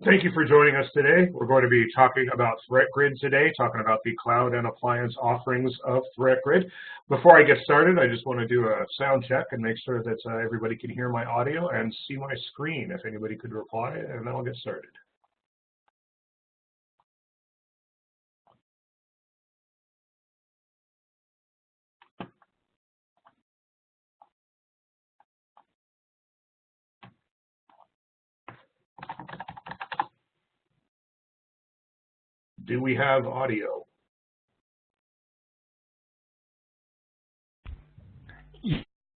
Thank you for joining us today. We're going to be talking about ThreatGrid today, talking about the cloud and appliance offerings of ThreatGrid. Before I get started, I just want to do a sound check and make sure that everybody can hear my audio and see my screen. If anybody could reply, and then I'll get started. Do we have audio?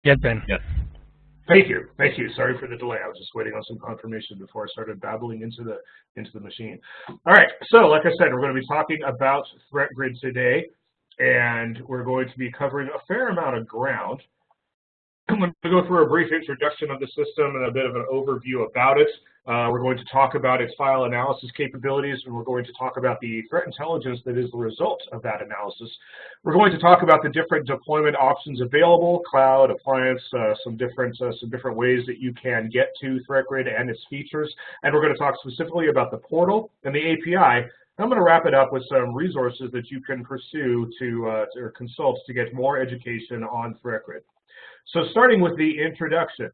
Yes, Ben. Yes. Thank you. Thank you. Sorry for the delay. I was just waiting on some confirmation before I started babbling into the machine. All right. So, like I said, we're going to be talking about ThreatGrid today, and we're going to be covering a fair amount of ground. I'm going to go through a brief introduction of the system and a bit of an overview about it. We're going to talk about its file analysis capabilities, and we're going to talk about the threat intelligence that is the result of that analysis. We're going to talk about the different deployment options available, cloud, appliance, some different ways that you can get to ThreatGrid and its features. And we're going to talk specifically about the portal and the API. I'm going to wrap it up with some resources that you can pursue or consult to get more education on ThreatGrid. So starting with the introduction.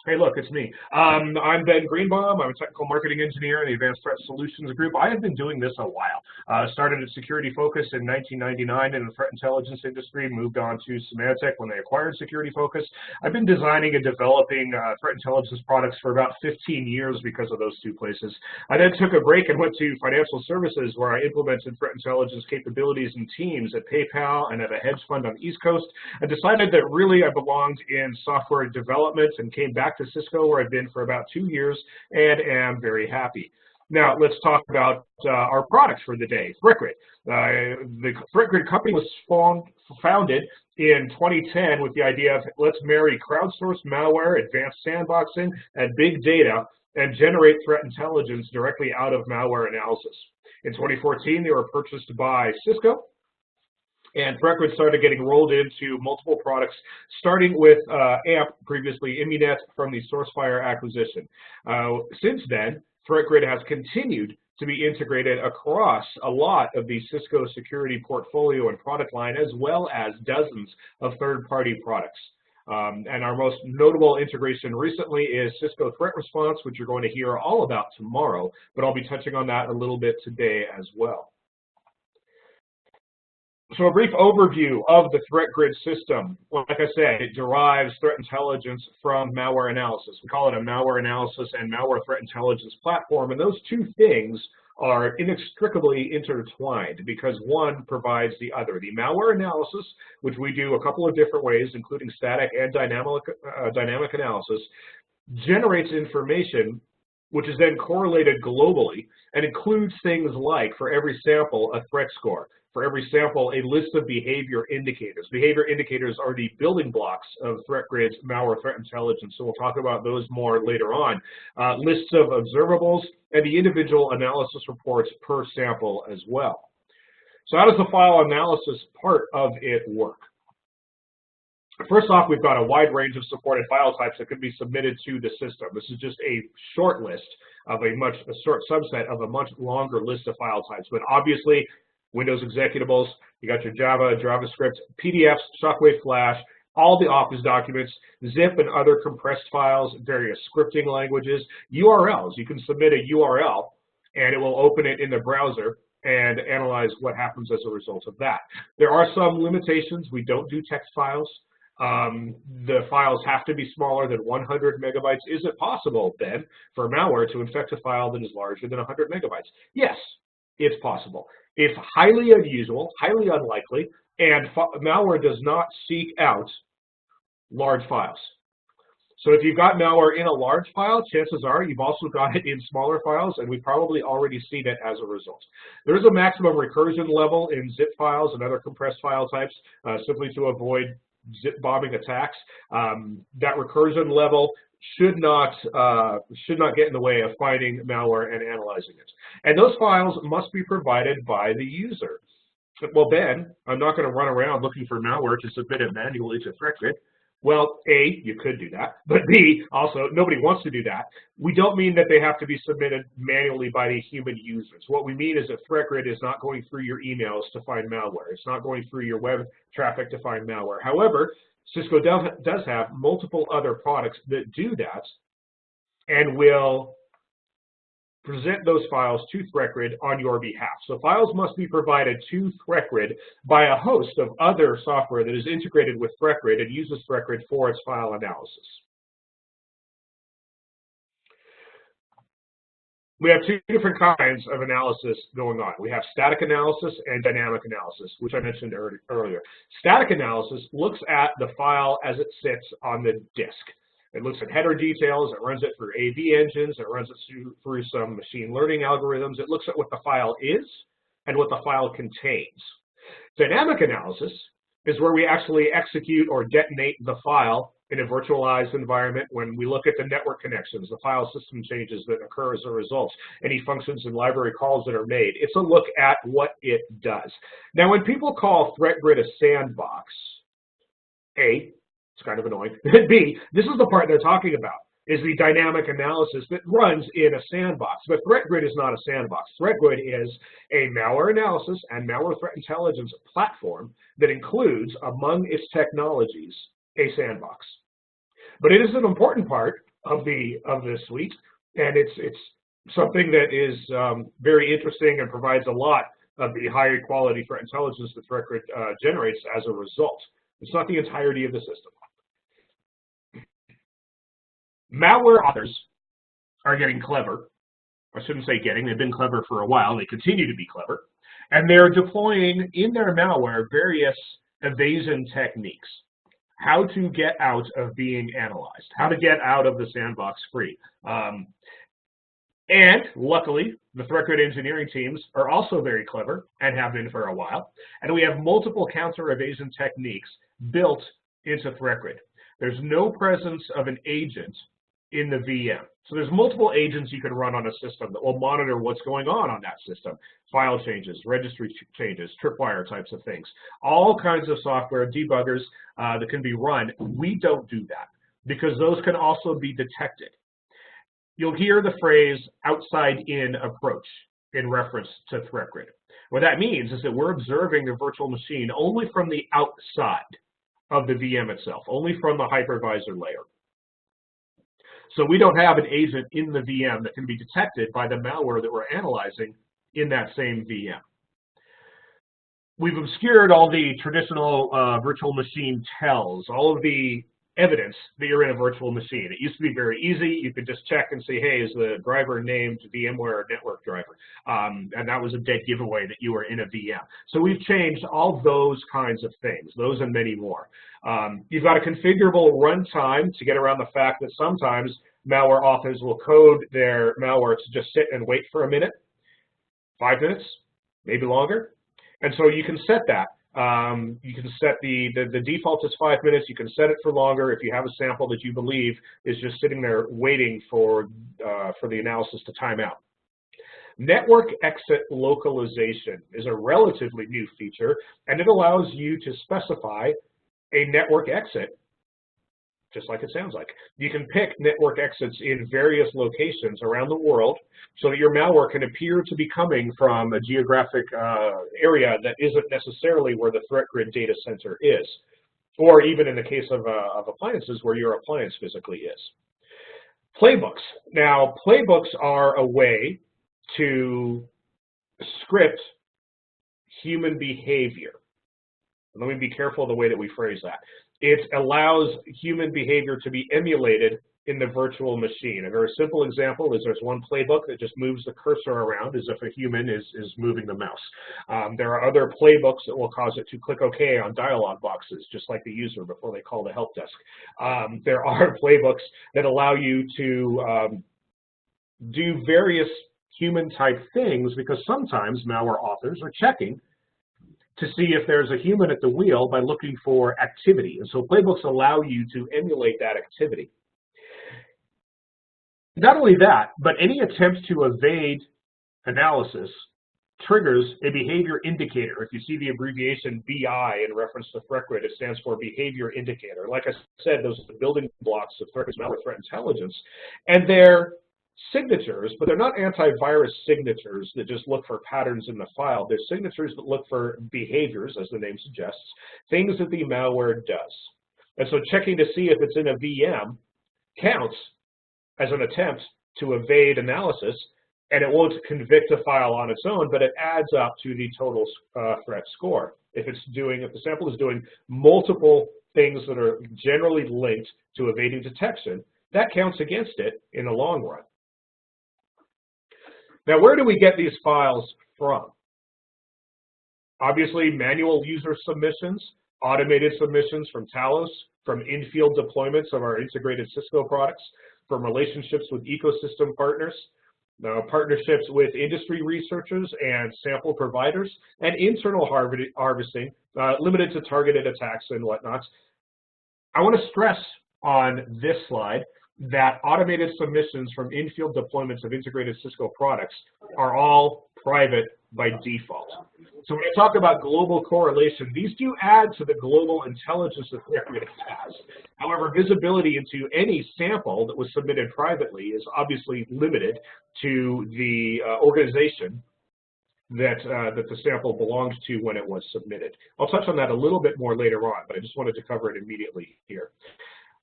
Hey, look, it's me. I'm Ben Greenbaum. I'm a technical marketing engineer in the Advanced Threat Solutions Group. I have been doing this a while. Started at Security Focus in 1999 in the threat intelligence industry, moved on to Symantec when they acquired Security Focus. I've been designing and developing threat intelligence products for about 15 years because of those two places. I then took a break and went to financial services where I implemented threat intelligence capabilities and teams at PayPal and at a hedge fund on the East Coast. I decided that really I belonged in software development and came back to Cisco, where I've been for about 2 years, and am very happy. Now, let's talk about our products for the day, ThreatGrid. The ThreatGrid company was founded in 2010 with the idea of let's marry crowdsourced malware, advanced sandboxing, and big data, and generate threat intelligence directly out of malware analysis. In 2014, they were purchased by Cisco, and ThreatGrid started getting rolled into multiple products, starting with AMP, previously Immunet, from the SourceFire acquisition. Since then, ThreatGrid has continued to be integrated across a lot of the Cisco security portfolio and product line, as well as dozens of third-party products. And our most notable integration recently is Cisco Threat Response, which you're going to hear all about tomorrow, but I'll be touching on that a little bit today as well. So a brief overview of the ThreatGrid system. Like I said, it derives threat intelligence from malware analysis. We call it a malware analysis and malware threat intelligence platform, and those two things are inextricably intertwined because one provides the other. The malware analysis, which we do a couple of different ways, including static and dynamic analysis, generates information which is then correlated globally and includes things like, for every sample, a threat score. For every sample, a list of behavior indicators. Behavior indicators are the building blocks of ThreatGrid's malware threat intelligence, so we'll talk about those more later on. Lists of observables and the individual analysis reports per sample as well. So how does the file analysis part of it work? First off, we've got a wide range of supported file types that can be submitted to the system. This is just a short list of a short subset of a much longer list of file types, but obviously Windows executables, you got your Java, JavaScript, PDFs, Shockwave Flash, all the Office documents, zip and other compressed files, various scripting languages, URLs. You can submit a URL and it will open it in the browser and analyze what happens as a result of that. There are some limitations. We don't do text files. The files have to be smaller than 100 megabytes. Is it possible, then, for malware to infect a file that is larger than 100 megabytes? Yes, it's possible. It's highly unusual, highly unlikely, and malware does not seek out large files. So if you've got malware in a large file, chances are you've also got it in smaller files, and we've probably already seen it as a result. There is a maximum recursion level in zip files and other compressed file types, simply to avoid zip bombing attacks. That recursion level should not get in the way of finding malware and analyzing it. And those files must be provided by the user. Well, Ben, I'm not going to run around looking for malware to submit it manually to ThreatGrid. Well, A, you could do that, but B, also, nobody wants to do that. We don't mean that they have to be submitted manually by the human users. What we mean is that ThreatGrid is not going through your emails to find malware. It's not going through your web traffic to find malware. However, Cisco does have multiple other products that do that and will present those files to ThreatGrid on your behalf. So files must be provided to ThreatGrid by a host of other software that is integrated with ThreatGrid and uses ThreatGrid for its file analysis. We have two different kinds of analysis going on. We have static analysis and dynamic analysis, which I mentioned earlier. Static analysis looks at the file as it sits on the disk. It looks at header details, it runs it through AV engines, it runs it through some machine learning algorithms. It looks at what the file is and what the file contains. Dynamic analysis is where we actually execute or detonate the file in a virtualized environment when we look at the network connections, the file system changes that occur as a result, any functions and library calls that are made. It's a look at what it does. Now, when people call ThreatGrid a sandbox, A, it's kind of annoying. B, this is the part they're talking about, is the dynamic analysis that runs in a sandbox. But ThreatGrid is not a sandbox. ThreatGrid is a malware analysis and malware threat intelligence platform that includes, among its technologies, a sandbox. But it is an important part of the suite, and it's something that is very interesting and provides a lot of the high quality threat intelligence that ThreatGrid generates as a result. It's not the entirety of the system. Malware authors are getting clever. I shouldn't say getting, they've been clever for a while, they continue to be clever. And they're deploying in their malware various evasion techniques. How to get out of being analyzed, how to get out of the sandbox free. And luckily, the ThreatGrid engineering teams are also very clever and have been for a while. And we have multiple counter evasion techniques built into ThreatGrid. There's no presence of an agent in the VM. So there's multiple agents you can run on a system that will monitor what's going on that system. File changes, registry changes, tripwire types of things. All kinds of software, debuggers that can be run. We don't do that because those can also be detected. You'll hear the phrase outside-in approach in reference to ThreatGrid. What that means is that we're observing the virtual machine only from the outside of the VM itself, only from the hypervisor layer. So we don't have an agent in the VM that can be detected by the malware that we're analyzing in that same VM. We've obscured all the traditional virtual machine tells, all of the evidence that you're in a virtual machine. It used to be very easy. You could just check and say, hey, is the driver named VMware network driver? And that was a dead giveaway that you were in a VM. So we've changed all those kinds of things, those and many more. You've got a configurable runtime to get around the fact that sometimes malware authors will code their malware to just sit and wait for a minute, 5 minutes, maybe longer. And so you can set that. You can set the default is 5 minutes. You can set it for longer if you have a sample that you believe is just sitting there waiting for the analysis to time out. Network exit localization is a relatively new feature, and it allows you to specify a network exit, just like it sounds like. You can pick network exits in various locations around the world so that your malware can appear to be coming from a geographic area that isn't necessarily where the ThreatGrid data center is, or even in the case of appliances where your appliance physically is. Playbooks. Now, playbooks are a way to script human behavior. Let me be careful of the way that we phrase that. It allows human behavior to be emulated in the virtual machine. A very simple example is there's one playbook that just moves the cursor around as if a human is moving the mouse. There are other playbooks that will cause it to click OK on dialog boxes, just like the user before they call the help desk. There are playbooks that allow you to do various human-type things because sometimes malware authors are checking to see if there's a human at the wheel by looking for activity. And so playbooks allow you to emulate that activity. Not only that, but any attempt to evade analysis triggers a behavior indicator. If you see the abbreviation BI in reference to ThreatGrid, it stands for behavior indicator. Like I said, those are the building blocks of ThreatGrid's malware threat intelligence, and they're signatures, but they're not antivirus signatures that just look for patterns in the file. They're signatures that look for behaviors, as the name suggests, things that the malware does. And so checking to see if it's in a VM counts as an attempt to evade analysis, and it won't convict a file on its own, but it adds up to the total threat score. If the sample is doing multiple things that are generally linked to evading detection, that counts against it in the long run. Now, where do we get these files from? Obviously, manual user submissions, automated submissions from Talos, from in-field deployments of our integrated Cisco products, from relationships with ecosystem partners, partnerships with industry researchers and sample providers, and internal harvesting, limited to targeted attacks and whatnot. I want to stress on this slide that automated submissions from in-field deployments of integrated Cisco products are all private by default. So when I talk about global correlation, these do add to the global intelligence that ThreatGrid has. However, visibility into any sample that was submitted privately is obviously limited to the organization that the sample belongs to when it was submitted. I'll touch on that a little bit more later on, but I just wanted to cover it immediately here.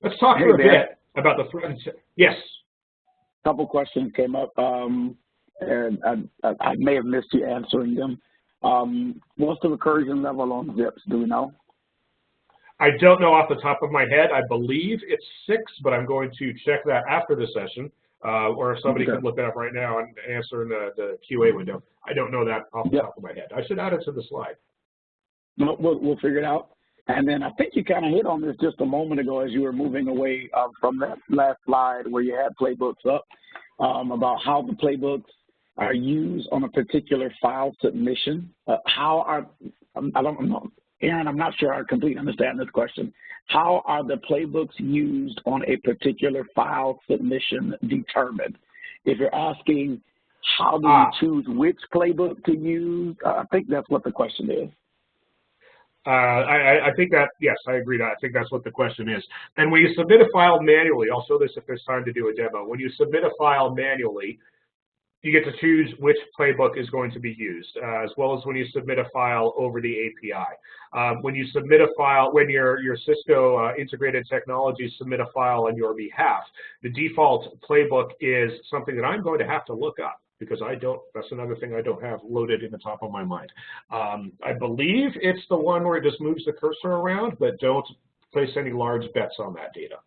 Let's talk for a bit about the threat. Yes. A couple questions came up, and I may have missed you answering them. What's the recursion level on zips? Do we know? I don't know off the top of my head. I believe it's 6, but I'm going to check that after the session, or if somebody can look that up right now and answer in the QA window. I don't know that off the top of my head. I should add it to the slide. No, we'll figure it out. And then I think you kind of hit on this just a moment ago as you were moving away from that last slide where you had playbooks up, about how the playbooks are used on a particular file submission. I don't know, Aaron, I'm not sure I completely understand this question. How are the playbooks used on a particular file submission determined? If you're asking how do you choose which playbook to use, I think that's what the question is. I think that, yes, I agree that. I think that's what the question is. And when you submit a file manually, I'll show this if there's time to do a demo. When you submit a file manually, you get to choose which playbook is going to be used, as well as when you submit a file over the API. When you submit a file, when your Cisco integrated technologies submit a file on your behalf, the default playbook is something that I'm going to have to look up, because that's another thing I don't have loaded in the top of my mind. I believe it's the one where it just moves the cursor around, but don't place any large bets on that data.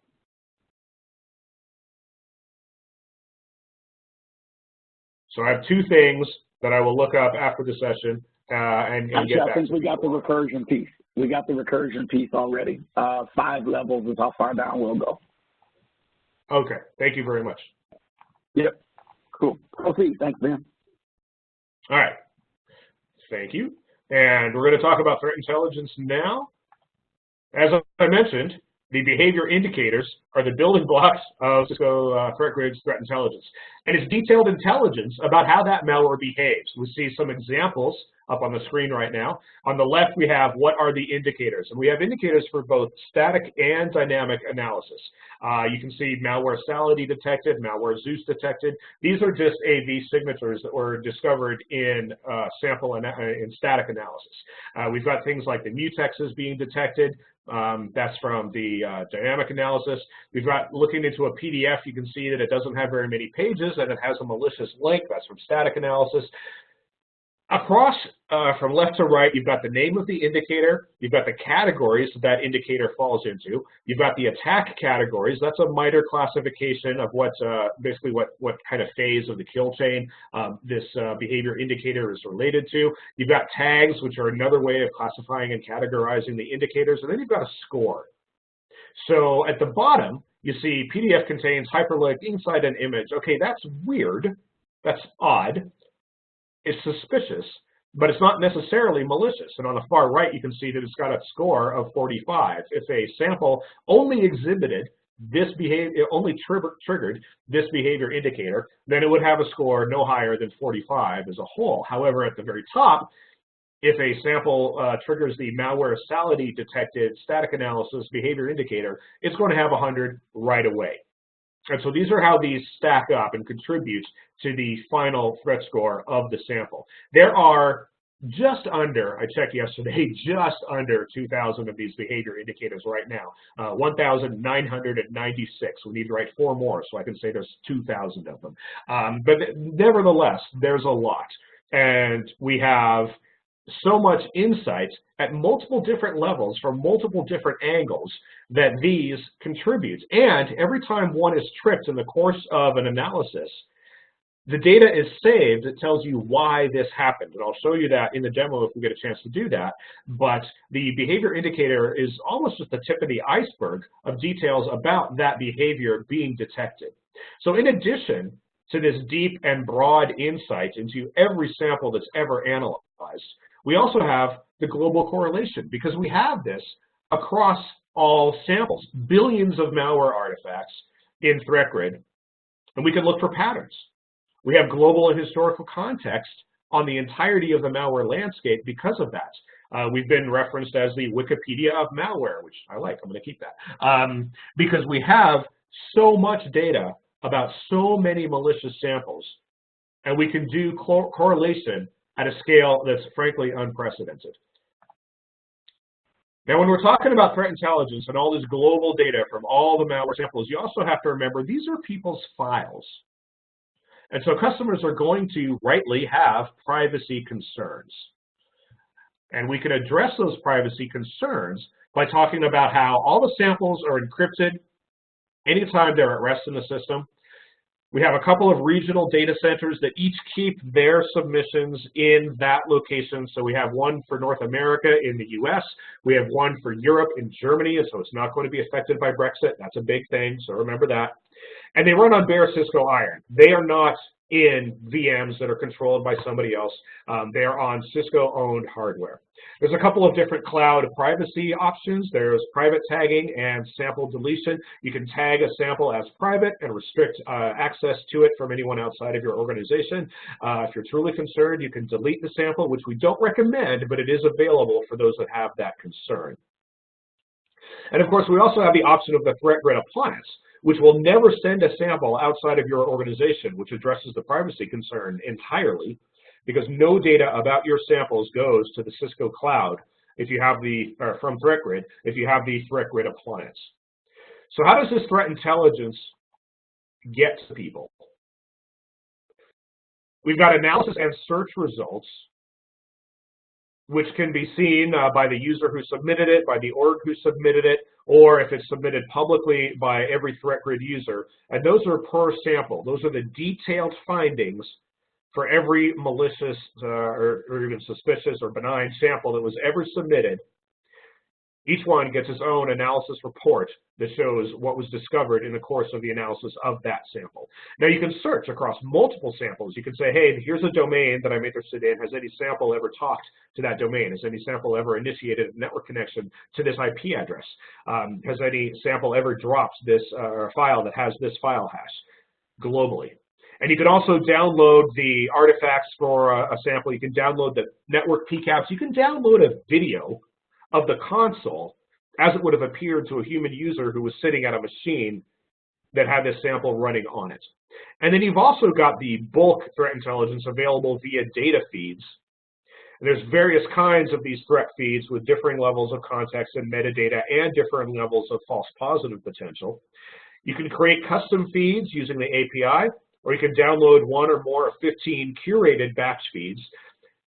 So I have 2 things that I will look up after the session and get back. I think we got the recursion piece. We got the recursion piece already. 5 levels is how far down we'll go. Okay, thank you very much. Yep. Cool. Proceed. Thanks, Ben. All right. Thank you. And we're going to talk about threat intelligence now. As I mentioned, the behavior indicators are the building blocks of Cisco ThreatGrid's threat intelligence. And it's detailed intelligence about how that malware behaves. We see some examples up on the screen right now. On the left, we have what are the indicators. And we have indicators for both static and dynamic analysis. You can see malware Salady detected, malware Zeus detected. These are just AV signatures that were discovered in sample and in static analysis. We've got things like the mutexes being detected. That's from the dynamic analysis. We've got, looking into a PDF, you can see that it doesn't have very many pages and it has a malicious link. That's from static analysis. Across from left to right, you've got the name of the indicator, you've got the categories that indicator falls into, you've got the attack categories. That's a MITRE classification of what basically what kind of phase of the kill chain this behavior indicator is related to. You've got tags, which are another way of classifying and categorizing the indicators, and then you've got a score. So at the bottom, you see PDF contains hyperlink inside an image. Okay, that's weird, that's odd. It's suspicious, but it's not necessarily malicious. And on the far right, you can see that it's got a score of 45. If a sample only exhibited this behavior, it only triggered this behavior indicator, then it would have a score no higher than 45 as a whole. However, at the very top, if a sample triggers the malware-sality detected static analysis behavior indicator, it's going to have 100 right away. And so these are how these stack up and contribute to the final threat score of the sample. There are just under, I checked yesterday, just under 2,000 of these behavior indicators right now, 1,996. We need to write 4 more so I can say there's 2,000 of them. But nevertheless, there's a lot. And we have so much insight at multiple different levels from multiple different angles that these contribute. And every time one is tripped in the course of an analysis, the data is saved. It tells you why this happened. And I'll show you that in the demo if we get a chance to do that. But the behavior indicator is almost just the tip of the iceberg of details about that behavior being detected. So in addition to this deep and broad insight into every sample that's ever analyzed, we also have the global correlation, because we have this across all samples, billions of malware artifacts in ThreatGrid, and we can look for patterns. We have global and historical context on the entirety of the malware landscape because of that. We've been referenced as the Wikipedia of malware, which I like. I'm going to keep that. Because we have so much data about so many malicious samples, and we can do correlation at a scale that's frankly unprecedented. Now, when we're talking about threat intelligence and all this global data from all the malware samples, you also have to remember these are people's files. And so customers are going to rightly have privacy concerns. And we can address those privacy concerns by talking about how all the samples are encrypted anytime they're at rest in the system. We have a couple of regional data centers that each keep their submissions in that location. So we have one for North America in the US, we have one for Europe in Germany, and so it's not going to be affected by Brexit. That's a big thing, so remember that. And they run on bare Cisco Iron. They are not in VMs that are controlled by somebody else. They are on Cisco-owned hardware. There's a couple of different cloud privacy options. There's private tagging and sample deletion. You can tag a sample as private and restrict access to it from anyone outside of your organization. If you're truly concerned, you can delete the sample, which we don't recommend, but it is available for those that have that concern. And of course, we also have the option of the ThreatGrid appliance, which will never send a sample outside of your organization, which addresses the privacy concern entirely, because no data about your samples goes to the Cisco cloud if you have the, or from ThreatGrid, if you have the ThreatGrid appliance. So how does this threat intelligence get to people? We've got analysis and search results, which can be seen by the user who submitted it, by the org who submitted it, or if it's submitted publicly by every ThreatGrid user. And those are per sample. Those are the detailed findings for every malicious or even suspicious or benign sample that was ever submitted. Each one gets its own analysis report that shows what was discovered in the course of the analysis of that sample. Now, you can search across multiple samples. You can say, hey, here's a domain that I'm interested in. Has any sample ever talked to that domain? Has any sample ever initiated a network connection to this IP address? Has any sample ever dropped this file that has this file hash globally? And you can also download the artifacts for a sample. You can download the network PCAPs. You can download a video of the console as it would have appeared to a human user who was sitting at a machine that had this sample running on it. And then you've also got the bulk threat intelligence available via data feeds. And there's various kinds of these threat feeds with differing levels of context and metadata and different levels of false positive potential. You can create custom feeds using the API, or you can download one or more of 15 curated batch feeds.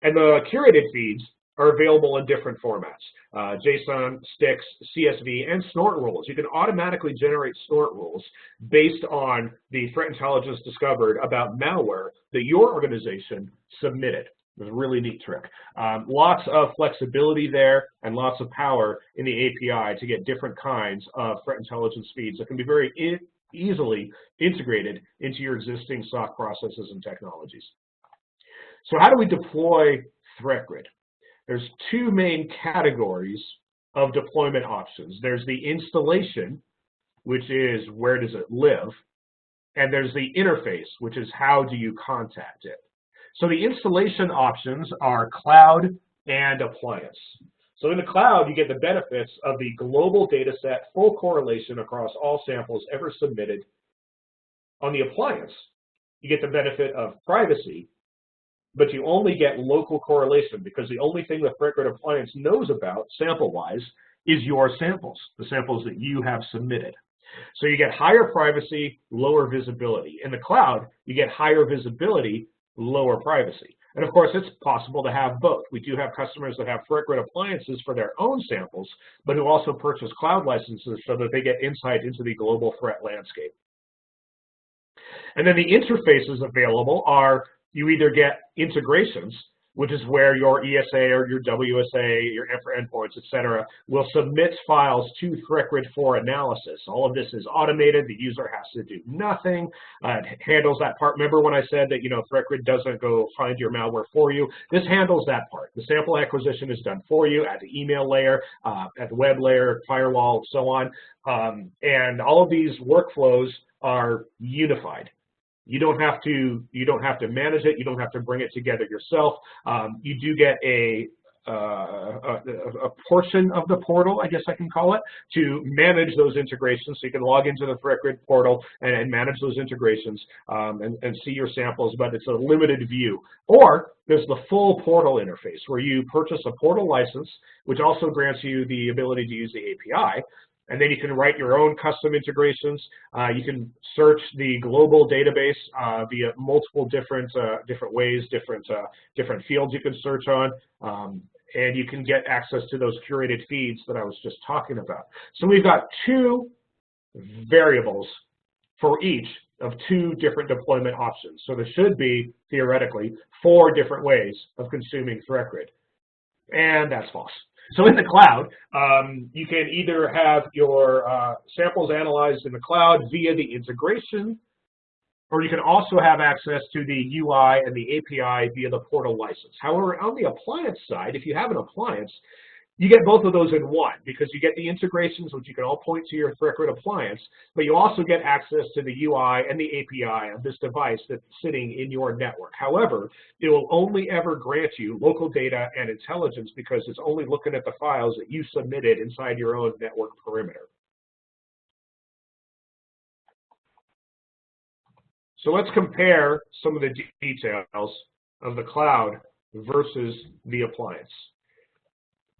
And the curated feeds are available in different formats, JSON, sticks, CSV, and snort rules. You can automatically generate snort rules based on the threat intelligence discovered about malware that your organization submitted. It's a really neat trick. Lots of flexibility there and lots of power in the API to get different kinds of threat intelligence feeds that can be very easily integrated into your existing SOC processes and technologies. So how do we deploy ThreatGrid? There's two main categories of deployment options. There's the installation, which is where does it live, and there's the interface, which is how do you contact it. So the installation options are cloud and appliance. So in the cloud, you get the benefits of the global data set, full correlation across all samples ever submitted. On the appliance, you get the benefit of privacy, but you only get local correlation because the only thing the ThreatGrid appliance knows about, sample-wise, is your samples, the samples that you have submitted. So you get higher privacy, lower visibility. In the cloud, you get higher visibility, lower privacy. And of course, it's possible to have both. We do have customers that have ThreatGrid appliances for their own samples, but who also purchase cloud licenses so that they get insight into the global threat landscape. And then the interfaces available are, you either get integrations, which is where your ESA or your WSA, your endpoints, et cetera, will submit files to ThreatGrid for analysis. All of this is automated. The user has to do nothing. It handles that part. Remember when I said that, ThreatGrid doesn't go find your malware for you? This handles that part. The sample acquisition is done for you at the email layer, at the web layer, firewall, so on. And all of these workflows are unified. You don't have to manage it. You don't have to bring it together yourself. You do get a portion of the portal, I guess I can call it, to manage those integrations. So you can log into the ThreatGrid portal and manage those integrations and see your samples, but it's a limited view. Or there's the full portal interface where you purchase a portal license, which also grants you the ability to use the API. And then you can write your own custom integrations. You can search the global database via multiple different ways, different fields you can search on, and you can get access to those curated feeds that I was just talking about. So we've got two variables for each of two different deployment options. So there should be, theoretically, 4 different ways of consuming ThreatGrid. And that's false. So in the cloud, you can either have your samples analyzed in the cloud via the integration, or you can also have access to the UI and the API via the portal license. However, on the appliance side, if you have an appliance, you get both of those in one because you get the integrations, which you can all point to your ThreatGrid appliance, but you also get access to the UI and the API of this device that's sitting in your network. However, it will only ever grant you local data and intelligence because it's only looking at the files that you submitted inside your own network perimeter. So let's compare some of the details of the cloud versus the appliance.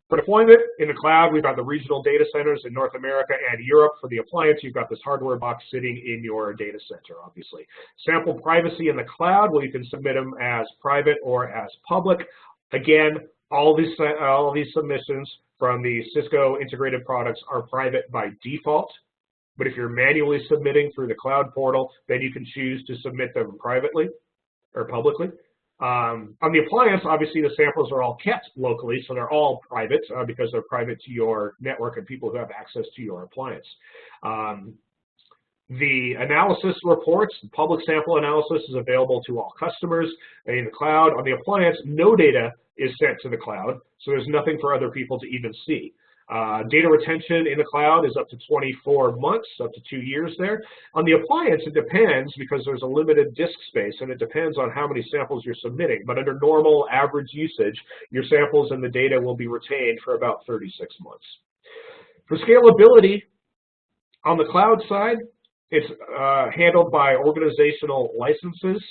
For deployment in the cloud, we've got the regional data centers in North America and Europe. For the appliance, you've got this hardware box sitting in your data center, obviously. Sample privacy in the cloud, well, you can submit them as private or as public. Again, all these submissions from the Cisco integrated products are private by default. But if you're manually submitting through the cloud portal, then you can choose to submit them privately or publicly. On the appliance, obviously the samples are all kept locally, so they're all private because they're private to your network and people who have access to your appliance. The analysis reports, public sample analysis is available to all customers in the cloud. On the appliance, no data is sent to the cloud, so there's nothing for other people to even see. Data retention in the cloud is up to 24 months, up to 2 years there. On the appliance, it depends because there's a limited disk space and it depends on how many samples you're submitting. But under normal average usage, your samples and the data will be retained for about 36 months. For scalability, on the cloud side, it's handled by organizational licenses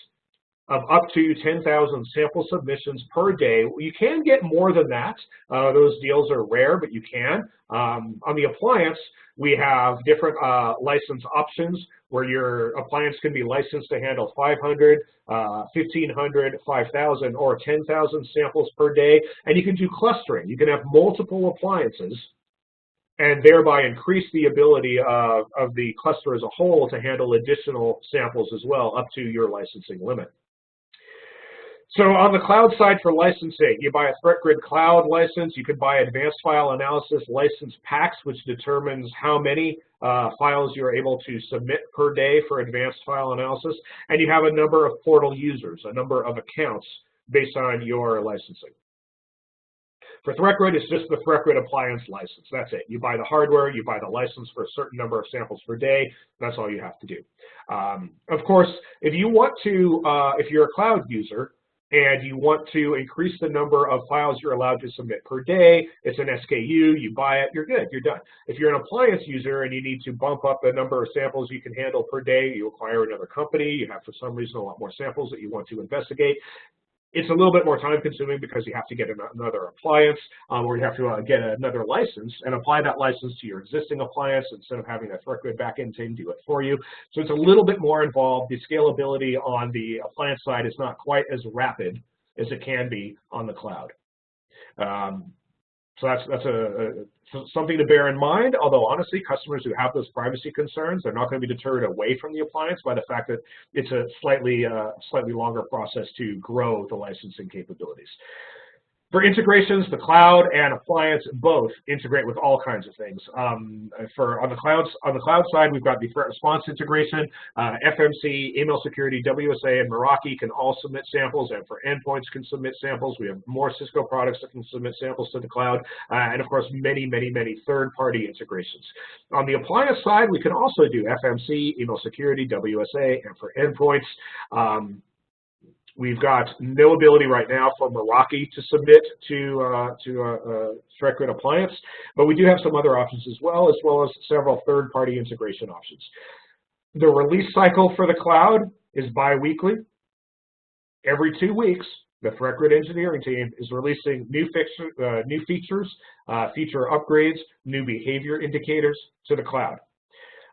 of up to 10,000 sample submissions per day. You can get more than that. Those deals are rare, but you can. On the appliance, we have different license options where your appliance can be licensed to handle 500, 1,500, 5,000, or 10,000 samples per day. And you can do clustering. You can have multiple appliances and thereby increase the ability of the cluster as a whole to handle additional samples as well, up to your licensing limit. So on the cloud side for licensing, you buy a ThreatGrid cloud license, you can buy advanced file analysis license packs, which determines how many files you're able to submit per day for advanced file analysis, and you have a number of portal users, a number of accounts based on your licensing. For ThreatGrid, it's just the ThreatGrid appliance license. That's it. You buy the hardware, you buy the license for a certain number of samples per day. That's all you have to do. Of course, if you want to, if you're a cloud user, and you want to increase the number of files you're allowed to submit per day, it's an SKU, you buy it, you're good, you're done. If you're an appliance user and you need to bump up the number of samples you can handle per day, you acquire another company, you have for some reason a lot more samples that you want to investigate. It's a little bit more time consuming because you have to get another appliance or you have to get another license and apply that license to your existing appliance instead of having a ThreatGrid backend team do it for you. So it's a little bit more involved. The scalability on the appliance side is not quite as rapid as it can be on the cloud. So that's something to bear in mind, although honestly, customers who have those privacy concerns, they're not going to be deterred away from the appliance by the fact that it's a slightly longer process to grow the licensing capabilities. For integrations, the cloud and appliance both integrate with all kinds of things. On the cloud side, we've got the threat response integration. FMC, email security, WSA, and Meraki can all submit samples, and for endpoints can submit samples. We have more Cisco products that can submit samples to the cloud, and of course, many third-party integrations. On the appliance side, we can also do FMC, email security, WSA, and for endpoints. We've got no ability right now for Meraki to submit to a ThreatGrid appliance, but we do have some other options as well as several third-party integration options. The release cycle for the cloud is bi-weekly. Every 2 weeks, the ThreatGrid engineering team is releasing new features, feature upgrades, new behavior indicators to the cloud.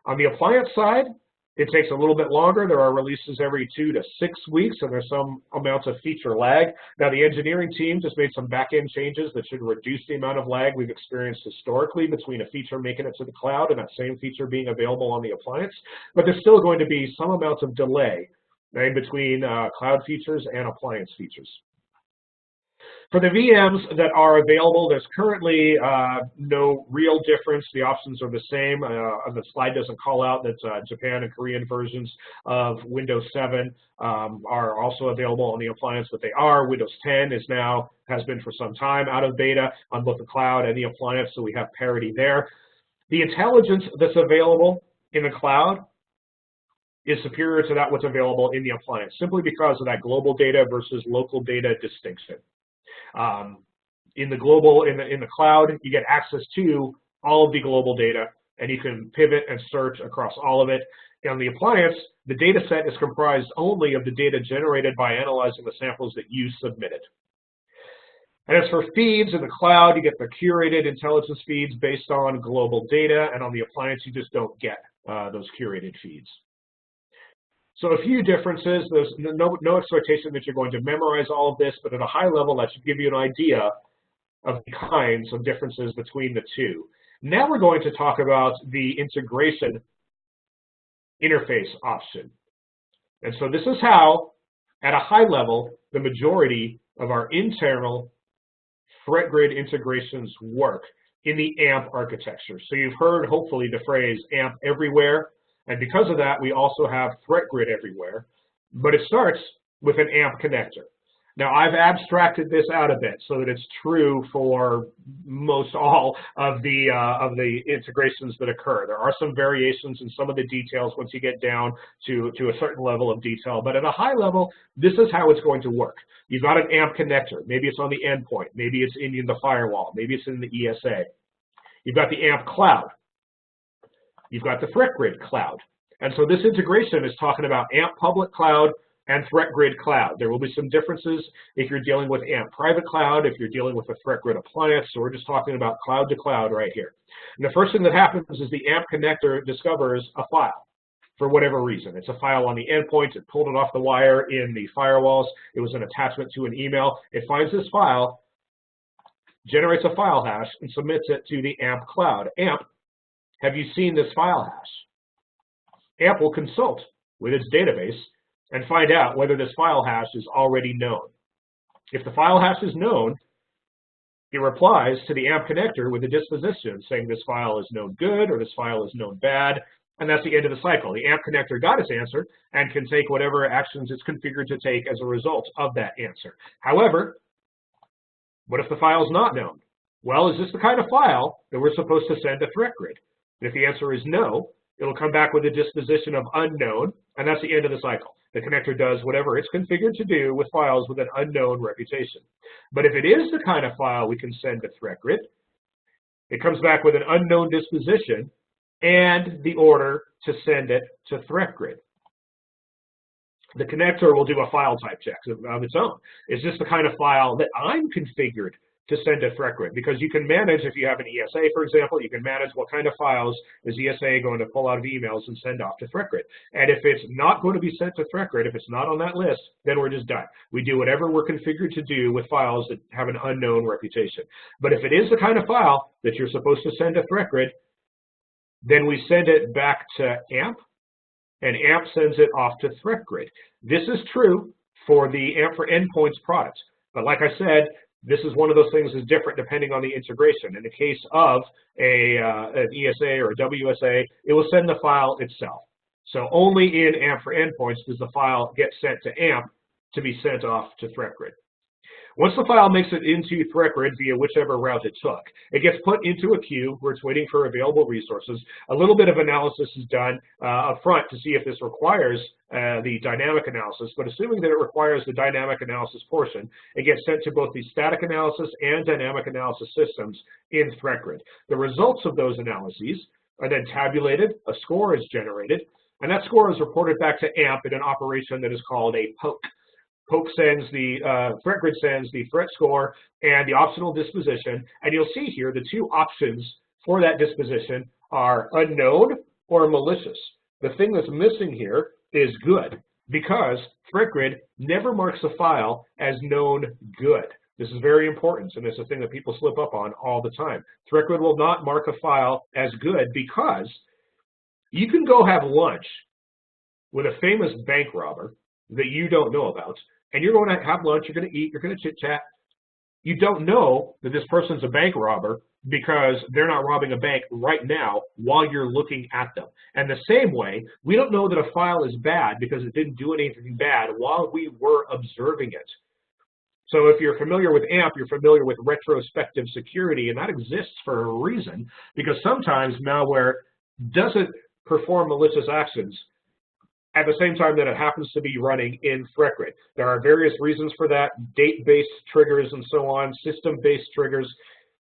On the appliance side, it takes a little bit longer. There are releases every 2 to 6 weeks, and there's some amounts of feature lag. Now, the engineering team just made some back-end changes that should reduce the amount of lag we've experienced historically between a feature making it to the cloud and that same feature being available on the appliance. But there's still going to be some amounts of delay in between cloud features and appliance features. For the VMs that are available, there's currently no real difference. The options are the same. The slide doesn't call out that Japan and Korean versions of Windows 7 are also available on the appliance, but they are. Windows 10 has been for some time out of beta on both the cloud and the appliance, so we have parity there. The intelligence that's available in the cloud is superior to that what's available in the appliance, simply because of that global data versus local data distinction. In the cloud, you get access to all of the global data, and you can pivot and search across all of it. On the appliance, the data set is comprised only of the data generated by analyzing the samples that you submitted. And as for feeds in the cloud, you get the curated intelligence feeds based on global data, and on the appliance, you just don't get those curated feeds. So a few differences. There's no expectation that you're going to memorize all of this, but at a high level, that should give you an idea of the kinds of differences between the two. Now we're going to talk about the integration interface option. And so this is how, at a high level, the majority of our internal ThreatGrid integrations work in the AMP architecture. So you've heard, hopefully, the phrase AMP everywhere. And because of that, we also have ThreatGrid everywhere, but it starts with an AMP connector. Now, I've abstracted this out a bit so that it's true for most all of the integrations that occur. There are some variations in some of the details once you get down to a certain level of detail, but at a high level, this is how it's going to work. You've got an AMP connector. Maybe it's on the endpoint. Maybe it's in the firewall. Maybe it's in the ESA. You've got the AMP cloud. You've got the ThreatGrid cloud. And so this integration is talking about AMP public cloud and ThreatGrid cloud. There will be some differences if you're dealing with AMP private cloud, if you're dealing with a ThreatGrid appliance. So we're just talking about cloud to cloud right here. And the first thing that happens is the AMP connector discovers a file for whatever reason. It's a file on the endpoint. It pulled it off the wire in the firewalls. It was an attachment to an email. It finds this file, generates a file hash, and submits it to the AMP cloud. AMP, have you seen this file hash? AMP will consult with its database and find out whether this file hash is already known. If the file hash is known, it replies to the AMP connector with a disposition saying this file is known good or this file is known bad, and that's the end of the cycle. The AMP connector got its answer and can take whatever actions it's configured to take as a result of that answer. However, what if the file is not known? Well, is this the kind of file that we're supposed to send to ThreatGrid? And if the answer is no, it'll come back with a disposition of unknown, and that's the end of the cycle. The connector does whatever it's configured to do with files with an unknown reputation. But if it is the kind of file we can send to ThreatGrid, it comes back with an unknown disposition and the order to send it to ThreatGrid. The connector will do a file type check of its own. Is this the kind of file that I'm configured to send to ThreatGrid? Because you can manage, if you have an ESA, for example, you can manage what kind of files is ESA going to pull out of emails and send off to ThreatGrid. And if it's not going to be sent to ThreatGrid, if it's not on that list, then we're just done. We do whatever we're configured to do with files that have an unknown reputation. But if it is the kind of file that you're supposed to send to ThreatGrid, then we send it back to AMP, and AMP sends it off to ThreatGrid. This is true for the AMP for Endpoints product. But like I said, this is one of those things that's different depending on the integration. In the case of an ESA or a WSA, it will send the file itself. So only in AMP for Endpoints does the file get sent to AMP to be sent off to ThreatGrid. Once the file makes it into ThreatGrid via whichever route it took, it gets put into a queue where it's waiting for available resources. A little bit of analysis is done up front to see if this requires the dynamic analysis, but assuming that it requires the dynamic analysis portion, it gets sent to both the static analysis and dynamic analysis systems in ThreatGrid. The results of those analyses are then tabulated, a score is generated, and that score is reported back to AMP in an operation that is called a poke. ThreatGrid sends the threat score and the optional disposition, and you'll see here the two options for that disposition are unknown or malicious. The thing that's missing here is good, because ThreatGrid never marks a file as known good. This is very important, and it's a thing that people slip up on all the time. ThreatGrid will not mark a file as good because you can go have lunch with a famous bank robber that you don't know about, and you're going to have lunch, you're going to eat, you're going to chit-chat. You don't know that this person's a bank robber because they're not robbing a bank right now while you're looking at them. And the same way, we don't know that a file is bad because it didn't do anything bad while we were observing it. So if you're familiar with AMP, you're familiar with retrospective security, and that exists for a reason, because sometimes malware doesn't perform malicious actions at the same time that it happens to be running in ThreatGrid. There are various reasons for that, date-based triggers and so on, system-based triggers.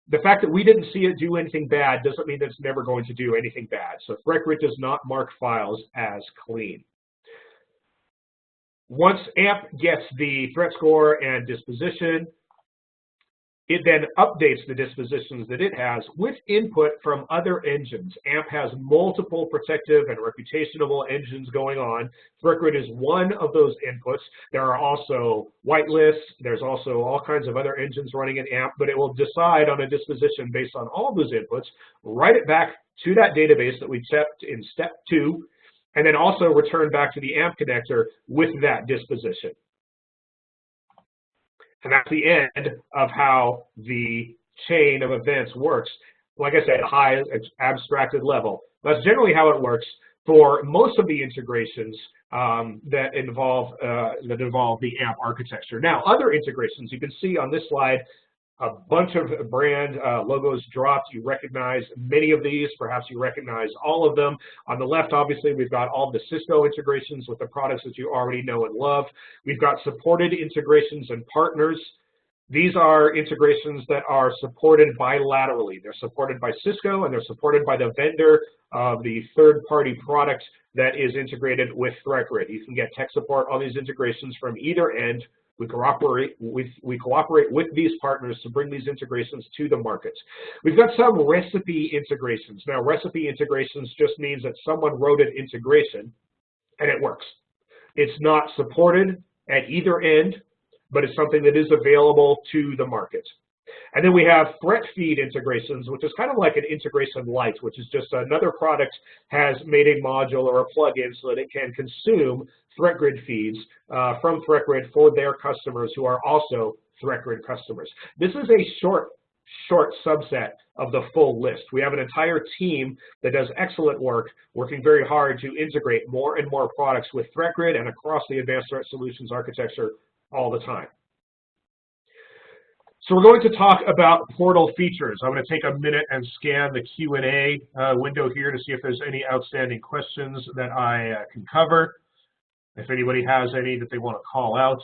The fact that we didn't see it do anything bad doesn't mean that it's never going to do anything bad. So ThreatGrid does not mark files as clean. Once AMP gets the threat score and disposition, it then updates the dispositions that it has with input from other engines. AMP has multiple protective and reputationable engines going on. ThreatGrid is one of those inputs. There are also whitelists. There's also all kinds of other engines running in AMP, but it will decide on a disposition based on all those inputs, write it back to that database that we checked in step 2, and then also return back to the AMP connector with that disposition. And that's the end of how the chain of events works. Like I said, high abstracted level. That's generally how it works for most of the integrations that involve the AMP architecture. Now, other integrations, you can see on this slide, a bunch of brand logos dropped. You recognize many of these. Perhaps you recognize all of them. On the left, obviously, we've got all the Cisco integrations with the products that you already know and love. We've got supported integrations and partners. These are integrations that are supported bilaterally. They're supported by Cisco, and they're supported by the vendor of the third-party product that is integrated with ThreatGrid. You can get tech support on these integrations from either end. We cooperate with these partners to bring these integrations to the market. We've got some recipe integrations. Now, recipe integrations just means that someone wrote an integration and it works. It's not supported at either end, but it's something that is available to the market. And then we have threat feed integrations, which is kind of like an integration light, which is just another product has made a module or a plugin so that it can consume ThreatGrid feeds from ThreatGrid for their customers who are also ThreatGrid customers. This is a short subset of the full list. We have an entire team that does excellent work, working very hard to integrate more and more products with ThreatGrid and across the Advanced Threat Solutions architecture all the time. So we're going to talk about portal features. I'm going to take a minute and scan the Q&A window here to see if there's any outstanding questions that I can cover. If anybody has any that they want to call out.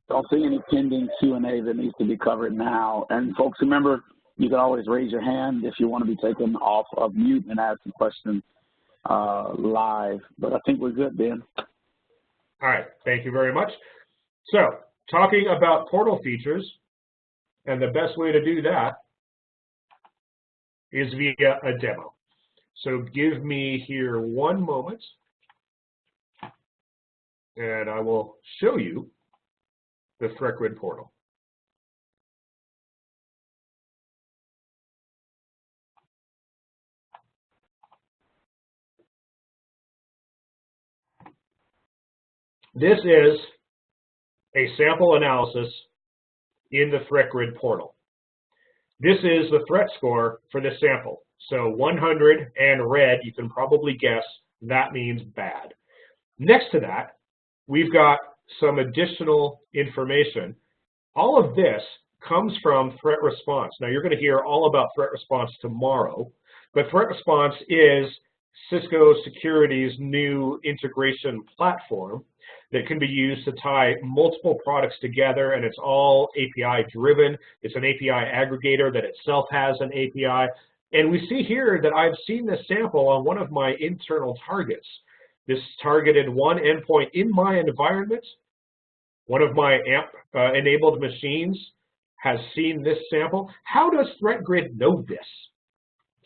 Don't see any pending Q&A that needs to be covered now. And folks, remember, you can always raise your hand if you want to be taken off of mute and ask a question live. But I think we're good, Ben. All right, thank you very much. So, talking about portal features, and the best way to do that is via a demo. So give me here one moment, and I will show you the ThreatGrid portal. This is a sample analysis in the ThreatGrid portal. This is the threat score for this sample. So 100 and red, you can probably guess that means bad. Next to that, we've got some additional information. All of this comes from Threat Response. Now, you're going to hear all about Threat Response tomorrow, but Threat Response is Cisco Security's new integration platform that can be used to tie multiple products together, and it's all API driven. It's an API aggregator that itself has an API. And we see here that I've seen this sample on one of my internal targets. This targeted one endpoint in my environment. One of my AMP enabled machines has seen this sample. How does ThreatGrid know this?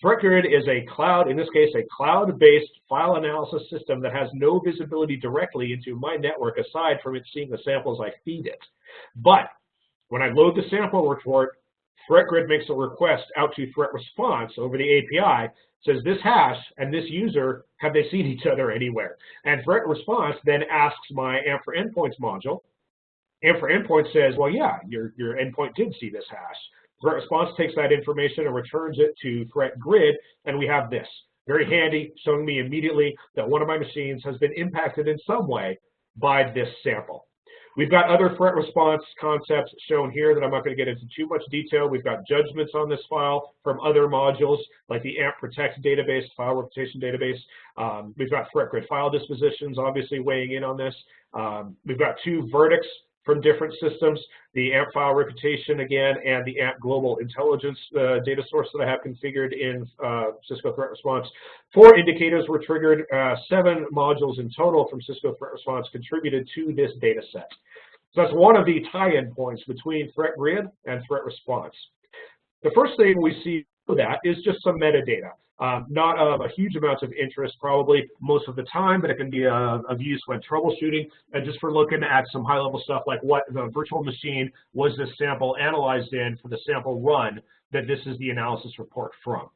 ThreatGrid is a cloud, in this case, a cloud-based file analysis system that has no visibility directly into my network aside from it seeing the samples I feed it. But when I load the sample report, ThreatGrid makes a request out to Threat Response over the API, says this hash and this user, have they seen each other anywhere? And Threat Response then asks my AMP for Endpoints module. AMP for Endpoints says, well, yeah, your endpoint did see this hash. Threat Response takes that information and returns it to ThreatGrid, and we have this. Very handy, showing me immediately that one of my machines has been impacted in some way by this sample. We've got other threat response concepts shown here that I'm not going to get into too much detail. We've got judgments on this file from other modules like the AMP Protect database, file reputation database. We've got ThreatGrid file dispositions obviously weighing in on this. We've got two verdicts from different systems, the AMP file reputation again, and the AMP global intelligence data source that I have configured in Cisco Threat Response. 4 indicators were triggered, 7 modules in total from Cisco Threat Response contributed to this data set. So that's one of the tie-in points between ThreatGrid and Threat Response. The first thing we see for that is just some metadata. Not of a huge amount of interest probably most of the time, but it can be of use when troubleshooting, and just for looking at some high-level stuff like what the virtual machine was this sample analyzed in for the sample run that this is the analysis report from.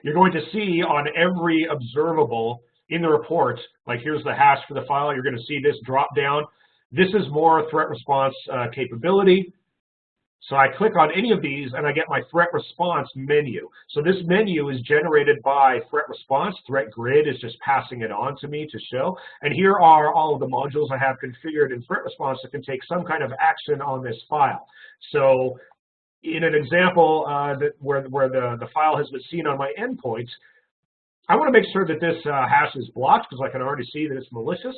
You're going to see on every observable in the report, like here's the hash for the file, you're going to see this drop down. This is more threat response capability. So I click on any of these and I get my threat response menu. So this menu is generated by Threat Response. ThreatGrid is just passing it on to me to show. And here are all of the modules I have configured in Threat Response that can take some kind of action on this file. So in an example where the file has been seen on my endpoint, I want to make sure that this hash is blocked because I can already see that it's malicious.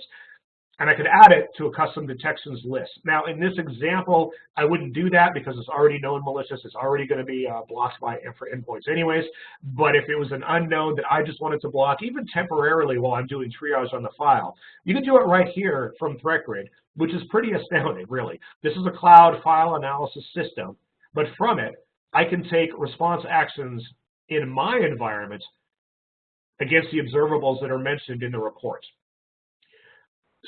And I could add it to a custom detections list. Now, in this example, I wouldn't do that because it's already known malicious. It's already going to be blocked by AMP for Endpoints anyways. But if it was an unknown that I just wanted to block, even temporarily while I'm doing triage on the file, you can do it right here from ThreatGrid, which is pretty astounding, really. This is a cloud file analysis system, but from it, I can take response actions in my environment against the observables that are mentioned in the report.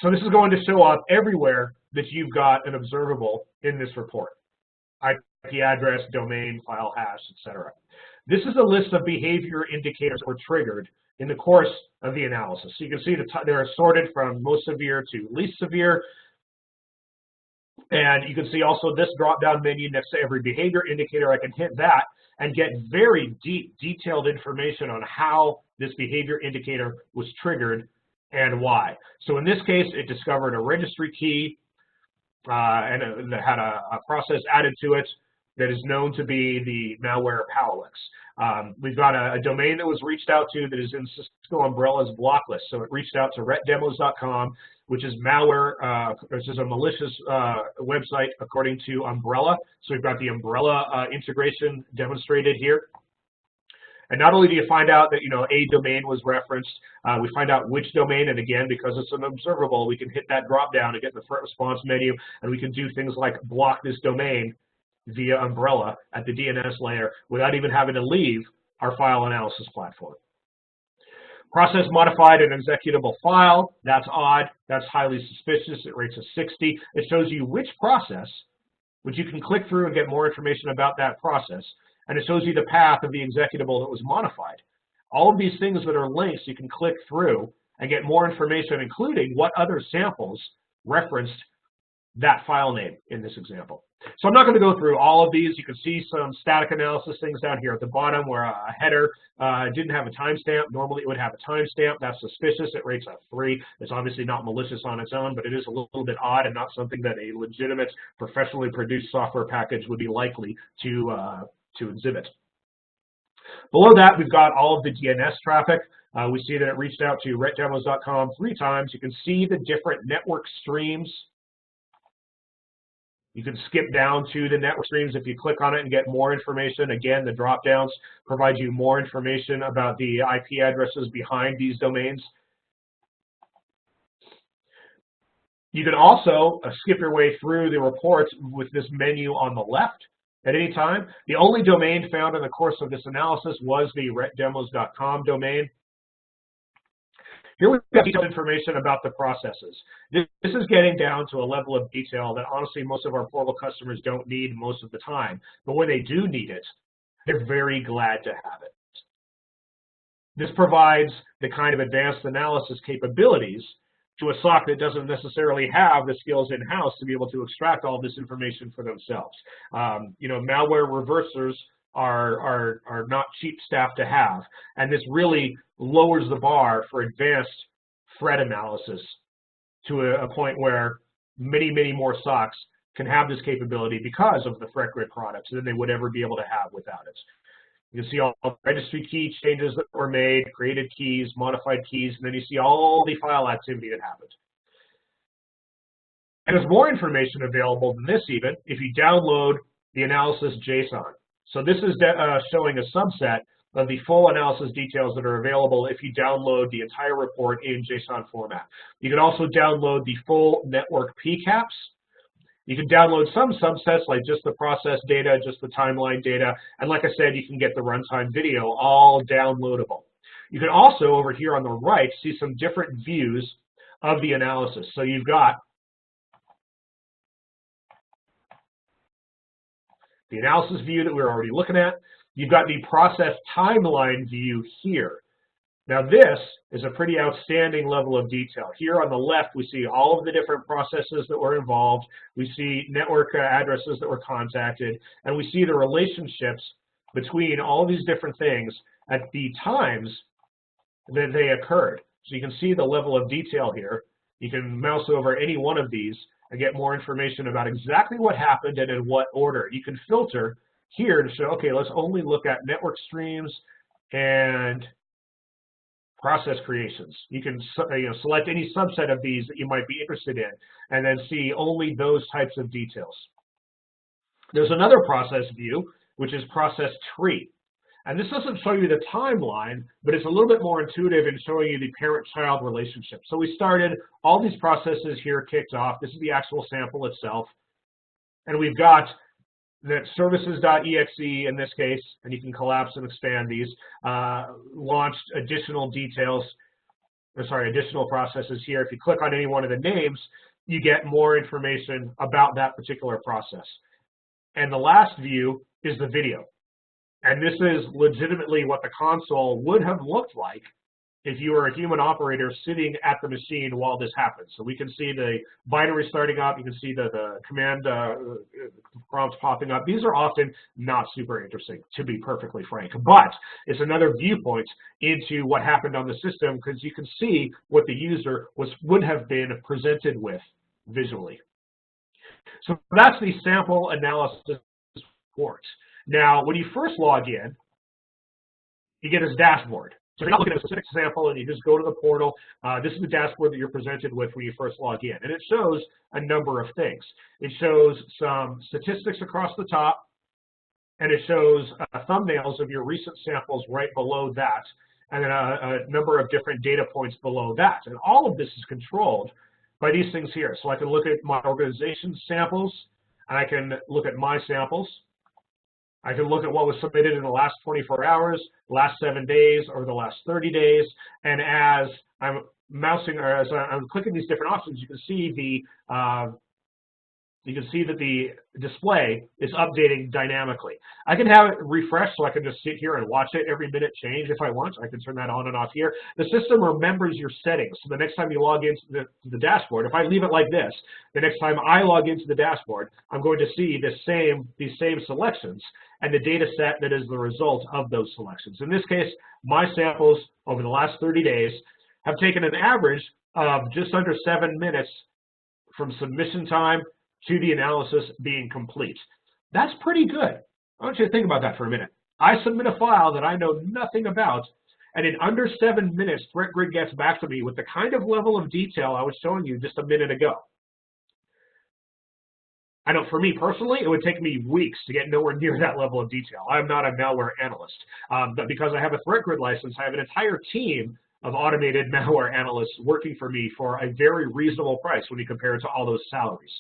So this is going to show up everywhere that you've got an observable in this report. IP address, domain, file hash, etc. This is a list of behavior indicators that were triggered in the course of the analysis. So you can see they're sorted from most severe to least severe. And you can see also this drop-down menu next to every behavior indicator. I can hit that and get very deep, detailed information on how this behavior indicator was triggered and why. So in this case, it discovered a registry key and it had a process added to it that is known to be the malware Powelix. We've got a domain that was reached out to that is in Cisco Umbrella's block list. So it reached out to retdemos.com, which is malware, which is a malicious website according to Umbrella. So we've got the Umbrella integration demonstrated here. And not only do you find out that, a domain was referenced, we find out which domain, and again, because it's an observable, we can hit that drop down and get the threat response menu, and we can do things like block this domain via Umbrella at the DNS layer without even having to leave our file analysis platform. Process modified an executable file. That's odd. That's highly suspicious. It rates a 60. It shows you which process, which you can click through and get more information about that process. And it shows you the path of the executable that was modified. All of these things that are links, you can click through and get more information, including what other samples referenced that file name in this example. So I'm not going to go through all of these. You can see some static analysis things down here at the bottom where a header didn't have a timestamp. Normally it would have a timestamp. That's suspicious. It rates a 3. It's obviously not malicious on its own, but it is a little bit odd and not something that a legitimate, professionally produced software package would be likely to exhibit. Below that, we've got all of the DNS traffic. We see that it reached out to retdemos.com 3 times. You can see the different network streams. You can skip down to the network streams if you click on it and get more information. Again, the drop-downs provide you more information about the IP addresses behind these domains. You can also skip your way through the reports with this menu on the left at any time. The only domain found in the course of this analysis was the retdemos.com domain. Here we've got detailed information about the processes. This is getting down to a level of detail that honestly most of our portal customers don't need most of the time. But when they do need it, they're very glad to have it. This provides the kind of advanced analysis capabilities to a SOC that doesn't necessarily have the skills in-house to be able to extract all this information for themselves. Malware reversers are not cheap staff to have, and this really lowers the bar for advanced threat analysis to a point where many, many more SOCs can have this capability because of the ThreatGrid products than they would ever be able to have without it. You can see all the registry key changes that were made, created keys, modified keys, and then you see all the file activity that happened. And there's more information available than this even if you download the analysis JSON. So this is showing a subset of the full analysis details that are available if you download the entire report in JSON format. You can also download the full network PCAPs. You can download some subsets like just the process data, just the timeline data, and like I said, you can get the runtime video all downloadable. You can also, over here on the right, see some different views of the analysis. So you've got the analysis view that we're already looking at. You've got the process timeline view here. Now this is a pretty outstanding level of detail. Here on the left, we see all of the different processes that were involved. We see network addresses that were contacted, and we see the relationships between all of these different things at the times that they occurred. So you can see the level of detail here. You can mouse over any one of these and get more information about exactly what happened and in what order. You can filter here to show, okay, let's only look at network streams and process creations. You can select any subset of these that you might be interested in and then see only those types of details. There's another process view, which is process tree. And this doesn't show you the timeline, but it's a little bit more intuitive in showing you the parent-child relationship. So we started, all these processes here kicked off. This is the actual sample itself. And we've got that services.exe in this case, and you can collapse and expand these, launched additional details, additional processes here. If you click on any one of the names, you get more information about that particular process. And the last view is the video. And this is legitimately what the console would have looked like if you were a human operator sitting at the machine while this happens. So we can see the binary starting up. You can see the command prompts popping up. These are often not super interesting, to be perfectly frank, but it's another viewpoint into what happened on the system because you can see what the user would have been presented with visually. So that's the sample analysis report. Now, when you first log in, you get this dashboard. So you're not looking at a specific sample and you just go to the portal. This is the dashboard that you're presented with when you first log in. And it shows a number of things. It shows some statistics across the top, and it shows thumbnails of your recent samples right below that, and then a number of different data points below that. And all of this is controlled by these things here. So I can look at my organization's samples, and I can look at my samples. I can look at what was submitted in the last 24 hours, last 7 days, or the last 30 days. And as I'm mousing, or as I'm clicking these different options, you can see that the display is updating dynamically. I can have it refresh, so I can just sit here and watch it every minute change if I want. I can turn that on and off here. The system remembers your settings. So the next time you log into the dashboard, if I leave it like this, the next time I log into the dashboard, I'm going to see these same selections and the data set that is the result of those selections. In this case, my samples over the last 30 days have taken an average of just under 7 minutes from submission time to the analysis being complete. That's pretty good. I want you to think about that for a minute. I submit a file that I know nothing about, and in under 7 minutes, ThreatGrid gets back to me with the kind of level of detail I was showing you just a minute ago. I know for me personally, it would take me weeks to get nowhere near that level of detail. I'm not a malware analyst, but because I have a ThreatGrid license, I have an entire team of automated malware analysts working for me for a very reasonable price when you compare it to all those salaries.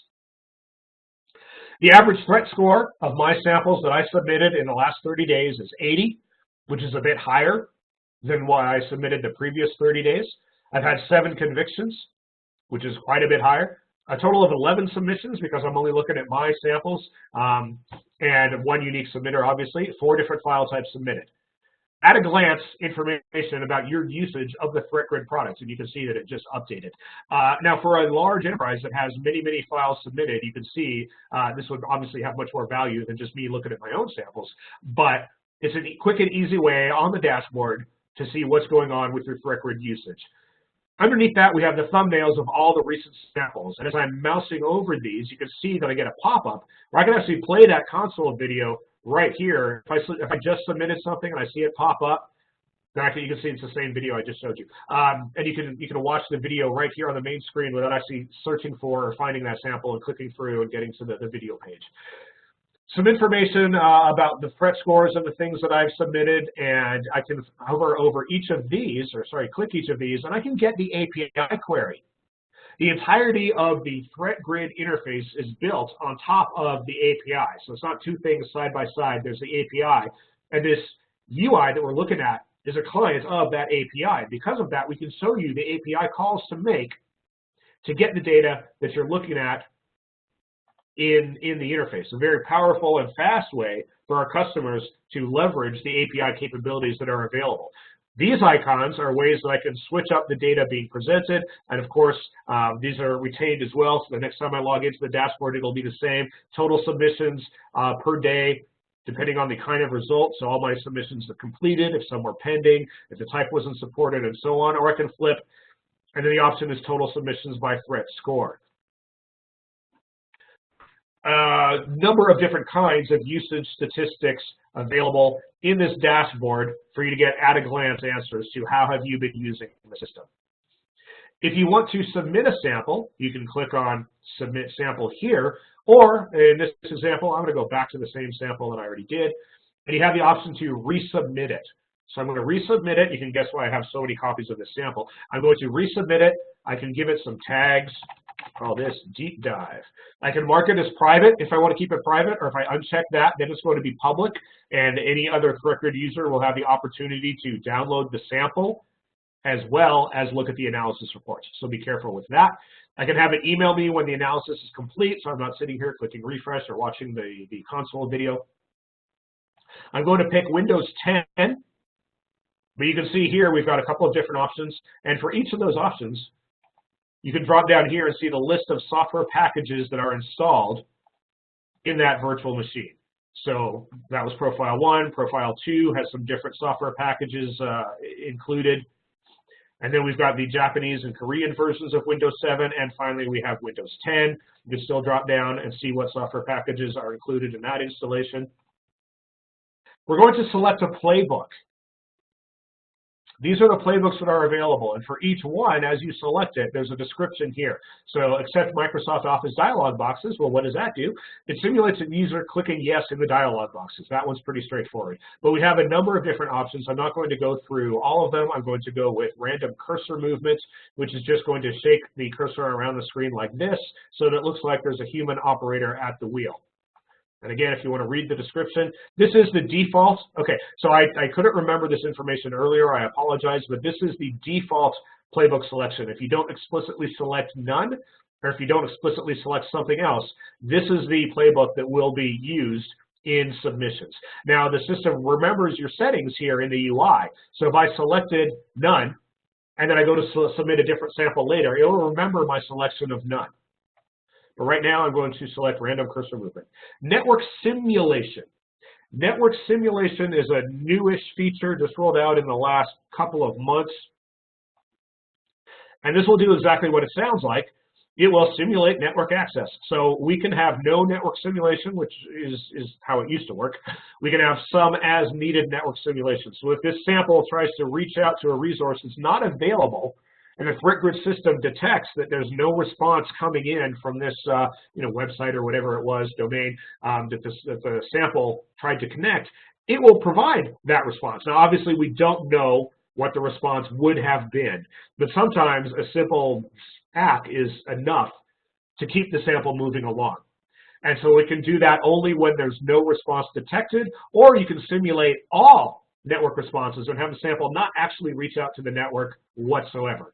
The average threat score of my samples that I submitted in the last 30 days is 80, which is a bit higher than what I submitted the previous 30 days. I've had 7 convictions, which is quite a bit higher. A total of 11 submissions because I'm only looking at my samples, and 1 unique submitter, obviously, 4 different file types submitted. At a glance, information about your usage of the ThreatGrid products, and you can see that it just updated. Now, for a large enterprise that has many, many files submitted, you can see this would obviously have much more value than just me looking at my own samples, but it's a quick and easy way on the dashboard to see what's going on with your ThreatGrid usage. Underneath that, we have the thumbnails of all the recent samples, and as I'm mousing over these, you can see that I get a pop-up where I can actually play that console video right here. If I just submitted something and I see it pop up, then you can see it's the same video I just showed you. And you can watch the video right here on the main screen without actually searching for or finding that sample and clicking through and getting to the video page. Some information about the threat scores and the things that I've submitted, and I can hover over each of these, click each of these, and I can get the API query. The entirety of the ThreatGrid interface is built on top of the API. So it's not 2 things side by side. There's the API. And this UI that we're looking at is a client of that API. Because of that, we can show you the API calls to make to get the data that you're looking at in the interface. A very powerful and fast way for our customers to leverage the API capabilities that are available. These icons are ways that I can switch up the data being presented, and of course, these are retained as well, so the next time I log into the dashboard, it'll be the same. Total submissions per day, depending on the kind of result, so all my submissions are completed, if some were pending, if the type wasn't supported, and so on, or I can flip, and then the option is total submissions by threat score. Number of different kinds of usage statistics available in this dashboard for you to get at-a-glance answers to how have you been using the system. If you want to submit a sample, you can click on Submit Sample here, or in this example, I'm going to go back to the same sample that I already did, and you have the option to resubmit it. So I'm going to resubmit it. You can guess why I have so many copies of this sample. I'm going to resubmit it. I can give it some tags. Call this Deep Dive. I can mark it as private if I want to keep it private, or if I uncheck that, then it's going to be public, and any other ThreatGrid user will have the opportunity to download the sample as well as look at the analysis reports. So be careful with that. I can have it email me when the analysis is complete, so I'm not sitting here clicking refresh or watching the console video. I'm going to pick Windows 10 But you can see here we've got a couple of different options, and for each of those options, you can drop down here and see the list of software packages that are installed in that virtual machine. So that was Profile 1. Profile 2 has some different software packages included. And then we've got the Japanese and Korean versions of Windows 7, and finally we have Windows 10. You can still drop down and see what software packages are included in that installation. We're going to select a playbook. These are the playbooks that are available, and for each one, as you select it, there's a description here. So accept Microsoft Office dialog boxes. Well, what does that do? It simulates a user clicking yes in the dialog boxes. That one's pretty straightforward. But we have a number of different options. I'm not going to go through all of them. I'm going to go with random cursor movement, which is just going to shake the cursor around the screen like this so that it looks like there's a human operator at the wheel. And again, if you want to read the description, this is the default. Okay, so I couldn't remember this information earlier. I apologize, but this is the default playbook selection. If you don't explicitly select none, or if you don't explicitly select something else, this is the playbook that will be used in submissions. Now, the system remembers your settings here in the UI. So if I selected none, and then I go to submit a different sample later, it will remember my selection of none. But right now, I'm going to select random cursor movement. Network simulation. Network simulation is a newish feature just rolled out in the last couple of months. And this will do exactly what it sounds like. It will simulate network access. So we can have no network simulation, which is how it used to work. We can have some as needed network simulation. So if this sample tries to reach out to a resource that's not available, and the ThreatGrid system detects that there's no response coming in from this website or whatever it was, domain, that the sample tried to connect, it will provide that response. Now, obviously, we don't know what the response would have been, but sometimes a simple app is enough to keep the sample moving along. And so it can do that only when there's no response detected, or you can simulate all network responses and have the sample not actually reach out to the network whatsoever.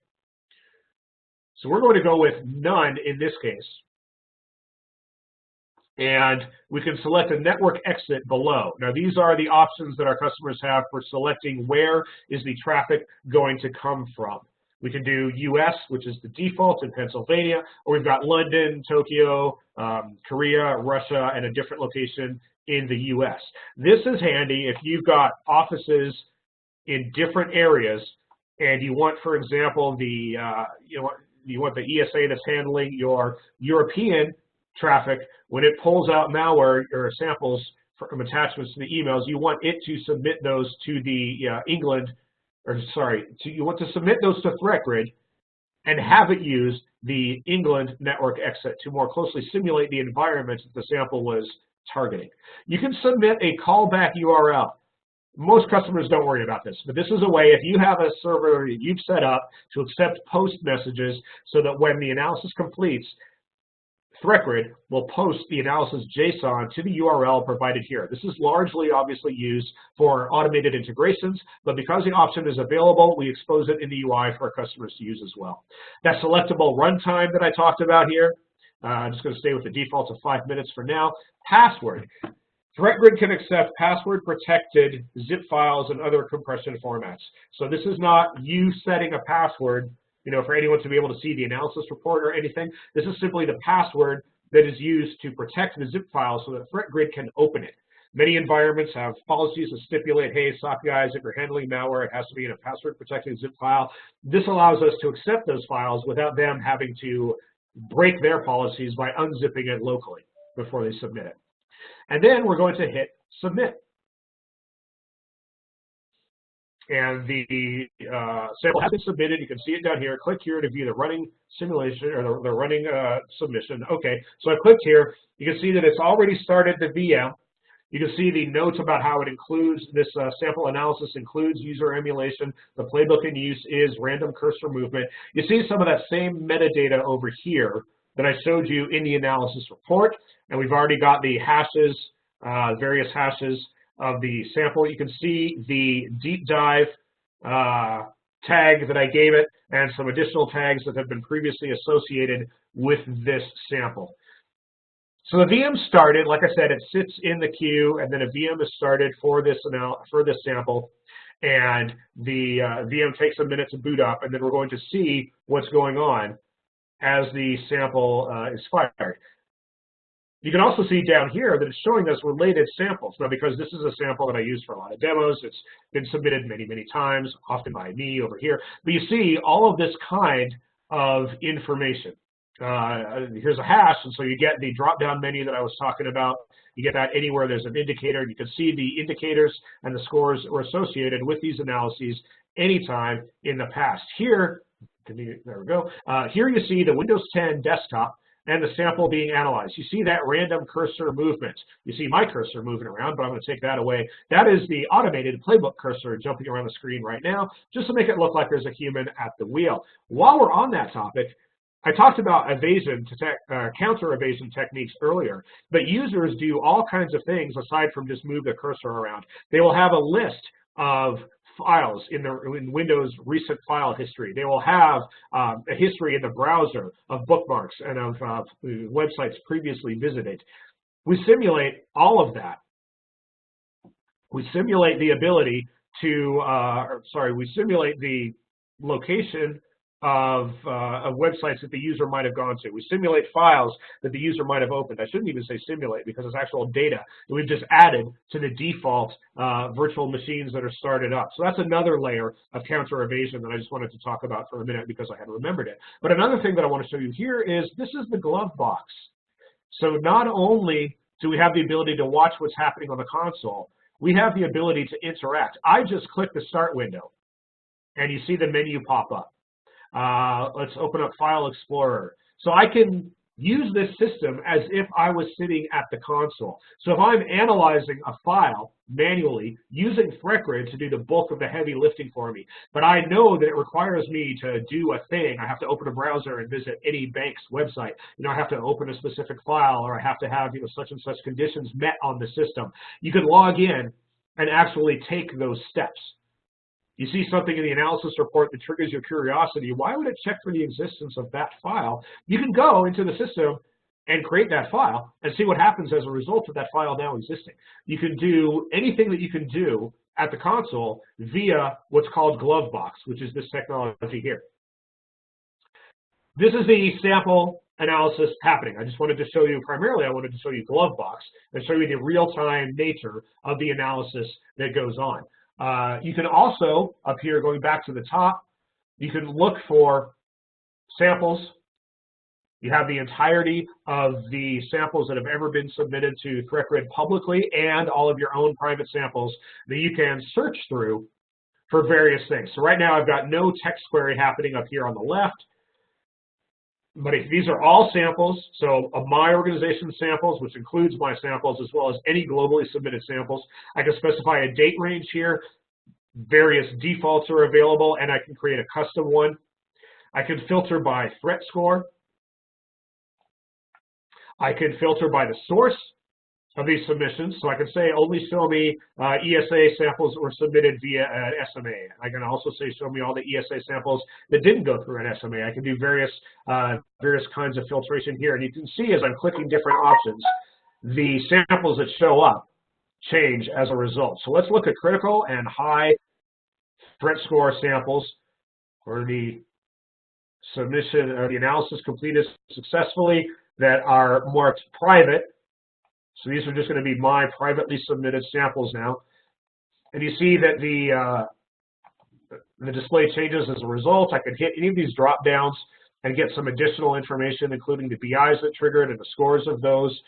So we're going to go with none in this case. And we can select a network exit below. Now, these are the options that our customers have for selecting where is the traffic going to come from. We can do US, which is the default in Pennsylvania, or we've got London, Tokyo, Korea, Russia, and a different location in the US. This is handy if you've got offices in different areas and you want, for example, you want the ESA that's handling your European traffic, when it pulls out malware or samples from attachments to the emails, you want it to submit those to the you want to submit those to ThreatGrid and have it use the England network exit to more closely simulate the environment that the sample was targeting. You can submit a callback URL. Most customers don't worry about this, but this is a way, if you have a server that you've set up to accept post messages so that when the analysis completes, ThreatGrid will post the analysis JSON to the URL provided here. This is largely obviously used for automated integrations, but because the option is available, we expose it in the UI for our customers to use as well. That selectable runtime that I talked about here, I'm just going to stay with the default of 5 minutes for now. Password. ThreatGrid can accept password-protected zip files and other compression formats. So this is not you setting a password, for anyone to be able to see the analysis report or anything. This is simply the password that is used to protect the zip file so that ThreatGrid can open it. Many environments have policies that stipulate, hey, SOC guys, if you're handling malware, it has to be in a password-protected zip file. This allows us to accept those files without them having to break their policies by unzipping it locally before they submit it. And then we're going to hit submit. And the sample has been submitted. You can see it down here. Click here to view the running simulation or the running submission. Okay, so I clicked here. You can see that it's already started the VM. You can see the notes about how it includes this sample analysis includes user emulation. The playbook in use is random cursor movement. You see some of that same metadata over here that I showed you in the analysis report. And we've already got the hashes, various hashes of the sample. You can see the deep dive tag that I gave it and some additional tags that have been previously associated with this sample. So the VM started, like I said, it sits in the queue, and then a VM is started for this sample. and the VM takes a minute to boot up, and then we're going to see what's going on as the sample is fired. You can also see down here that it's showing us related samples. Now, because this is a sample that I use for a lot of demos, it's been submitted many, many times, often by me over here. But you see all of this kind of information. Here's a hash, and so you get the drop-down menu that I was talking about. You get that anywhere there's an indicator. You can see the indicators and the scores that were associated with these analyses anytime in the past. Here, there we go. Here you see the Windows 10 desktop and the sample being analyzed. You see that random cursor movement. You see my cursor moving around, but I'm going to take that away. That is the automated playbook cursor jumping around the screen right now, just to make it look like there's a human at the wheel. While we're on that topic, I talked about counter evasion techniques earlier, but users do all kinds of things aside from just move the cursor around. They will have a list of files in Windows recent file history. They will have a history in the browser of bookmarks and of websites previously visited. We simulate all of that. We simulate the ability to, we simulate the location of websites that the user might have gone to. We simulate files that the user might have opened. I shouldn't even say simulate because it's actual data that we've just added to the default virtual machines that are started up. So that's another layer of counter evasion that I just wanted to talk about for a minute because I had remembered it. But another thing that I want to show you here is this is the glove box. So not only do we have the ability to watch what's happening on the console, we have the ability to interact. I just click the start window and you see the menu pop up. Let's open up File Explorer. So I can use this system as if I was sitting at the console. So if I'm analyzing a file manually using ThreatGrid to do the bulk of the heavy lifting for me, but I know that it requires me to do a thing. I have to open a browser and visit any bank's website. I have to open a specific file, or I have to have such and such conditions met on the system. You can log in and actually take those steps. You see something in the analysis report that triggers your curiosity. Why would it check for the existence of that file? You can go into the system and create that file and see what happens as a result of that file now existing. You can do anything that you can do at the console via what's called Glovebox, which is this technology here. This is the sample analysis happening. I just wanted to show you, primarily I wanted to show you Glovebox and show you the real-time nature of the analysis that goes on. You can also, up here, going back to the top, you can look for samples. You have the entirety of the samples that have ever been submitted to ThreatGrid publicly and all of your own private samples that you can search through for various things. So right now I've got no text query happening up here on the left. But these are all samples, so of my organization's samples, which includes my samples as well as any globally submitted samples. I can specify a date range here. Various defaults are available, and I can create a custom one. I can filter by threat score. I can filter by the source of these submissions, so I can say only show me ESA samples that were submitted via an SMA. I can also say show me all the ESA samples that didn't go through an SMA. I can do various kinds of filtration here, and you can see as I'm clicking different options, the samples that show up change as a result. So let's look at critical and high threat score samples for the submission or the analysis completed successfully that are marked private. So these are just going to be my privately submitted samples now. And you see that the display changes as a result. I can hit any of these drop downs and get some additional information, including the BIs that triggered and the scores of those.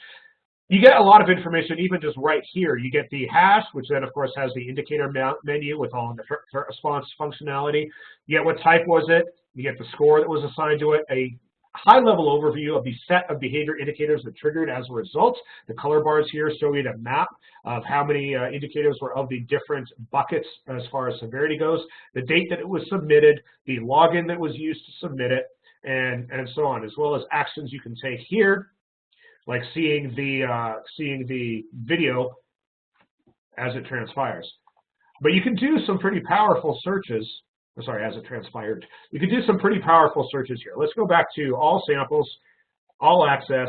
You get a lot of information even just right here. You get the hash, which then, of course, has the indicator menu with all the threat response functionality. You get what type was it. You get the score that was assigned to it, a high-level overview of the set of behavior indicators that triggered as a result. The color bars here show you the map of how many indicators were of the different buckets as far as severity goes, the date that it was submitted, the login that was used to submit it, and so on, as well as actions you can take here, like seeing the video as it transpires. But you can do some pretty powerful searches. Sorry, as it transpired. You can do some pretty powerful searches here. Let's go back to all samples, all access,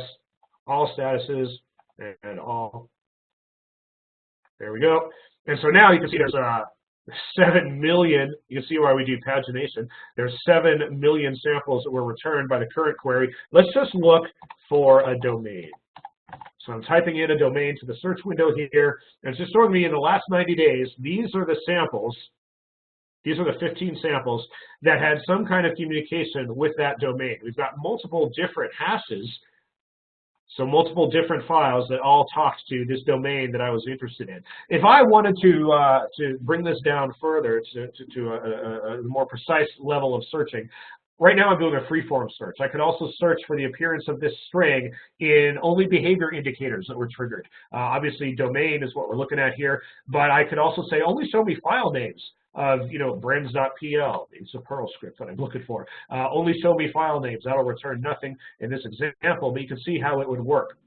all statuses, and all. There we go. And so now you can see there's 7 million, you can see why we do pagination. There's 7 million samples that were returned by the current query. Let's just look for a domain. So I'm typing in a domain to the search window here, and it's just showing me in the last 90 days, these are the samples, these are the 15 samples that had some kind of communication with that domain. We've got multiple different hashes, so multiple different files that all talked to this domain that I was interested in. If I wanted to bring this down further to a more precise level of searching, right now I'm doing a free-form search. I could also search for the appearance of this string in only behavior indicators that were triggered. Obviously, domain is what we're looking at here, but I could also say only show me file names of, brens.pl. It's a Perl script that I'm looking for. Only show me file names. That'll return nothing in this example, but you can see how it would work.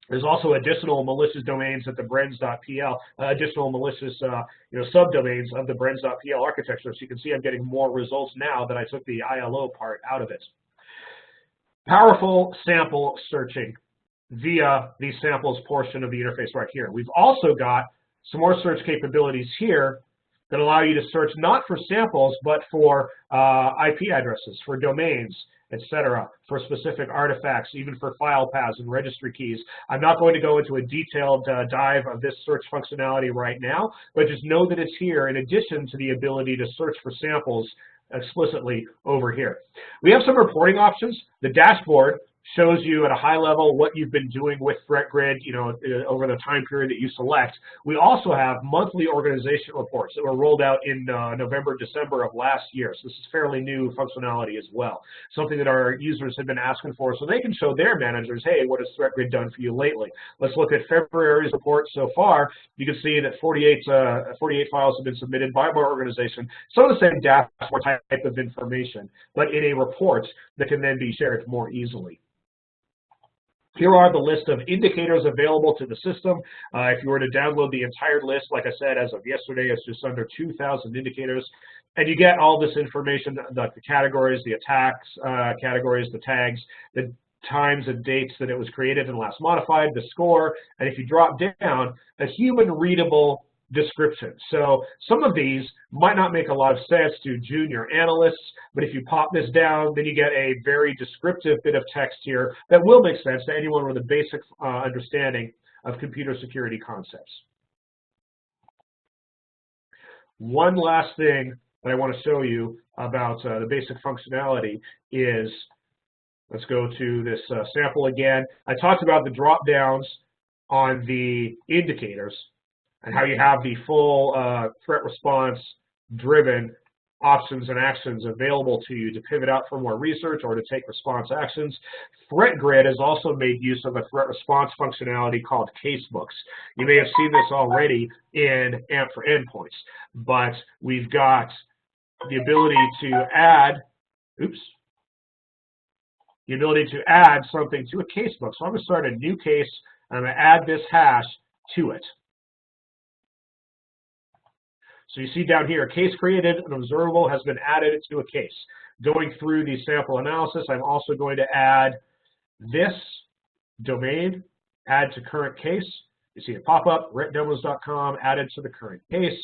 There's also additional malicious domains at the brens.pl, additional malicious subdomains of the brens.pl architecture. So you can see I'm getting more results now that I took the ILO part out of it. Powerful sample searching via the samples portion of the interface right here. We've also got some more search capabilities here that allow you to search not for samples, but for IP addresses, for domains, etc., for specific artifacts, even for file paths and registry keys. I'm not going to go into a detailed dive of this search functionality right now, but just know that it's here in addition to the ability to search for samples explicitly over here. We have some reporting options. The dashboard shows you at a high level what you've been doing with ThreatGrid, over the time period that you select. We also have monthly organization reports that were rolled out in November, December of last year. So this is fairly new functionality as well. Something that our users have been asking for so they can show their managers, hey, what has ThreatGrid done for you lately? Let's look at February's report so far. You can see that 48 files have been submitted by my organization. Some of the same dashboard type of information, but in a report that can then be shared more easily. Here are the list of indicators available to the system. If you were to download the entire list, like I said, as of yesterday, it's just under 2,000 indicators. And you get all this information, like the categories, the attacks categories, the tags, the times and dates that it was created and last modified, the score, and if you drop down, a human-readable description. So some of these might not make a lot of sense to junior analysts, but if you pop this down, then you get a very descriptive bit of text here that will make sense to anyone with a basic understanding of computer security concepts. One last thing that I want to show you about the basic functionality is, let's go to this sample again. I talked about the drop downs on the indicators and how you have the full threat response driven options and actions available to you to pivot out for more research or to take response actions. ThreatGrid has also made use of a threat response functionality called casebooks. You may have seen this already in AMP for Endpoints, but we've got the ability to add, something to a casebook. So I'm going to start a new case, and I'm going to add this hash to it. So you see down here, a case created, an observable has been added to a case. Going through the sample analysis, I'm also going to add this domain, add to current case. You see it pop up, retdemos.com, added to the current case.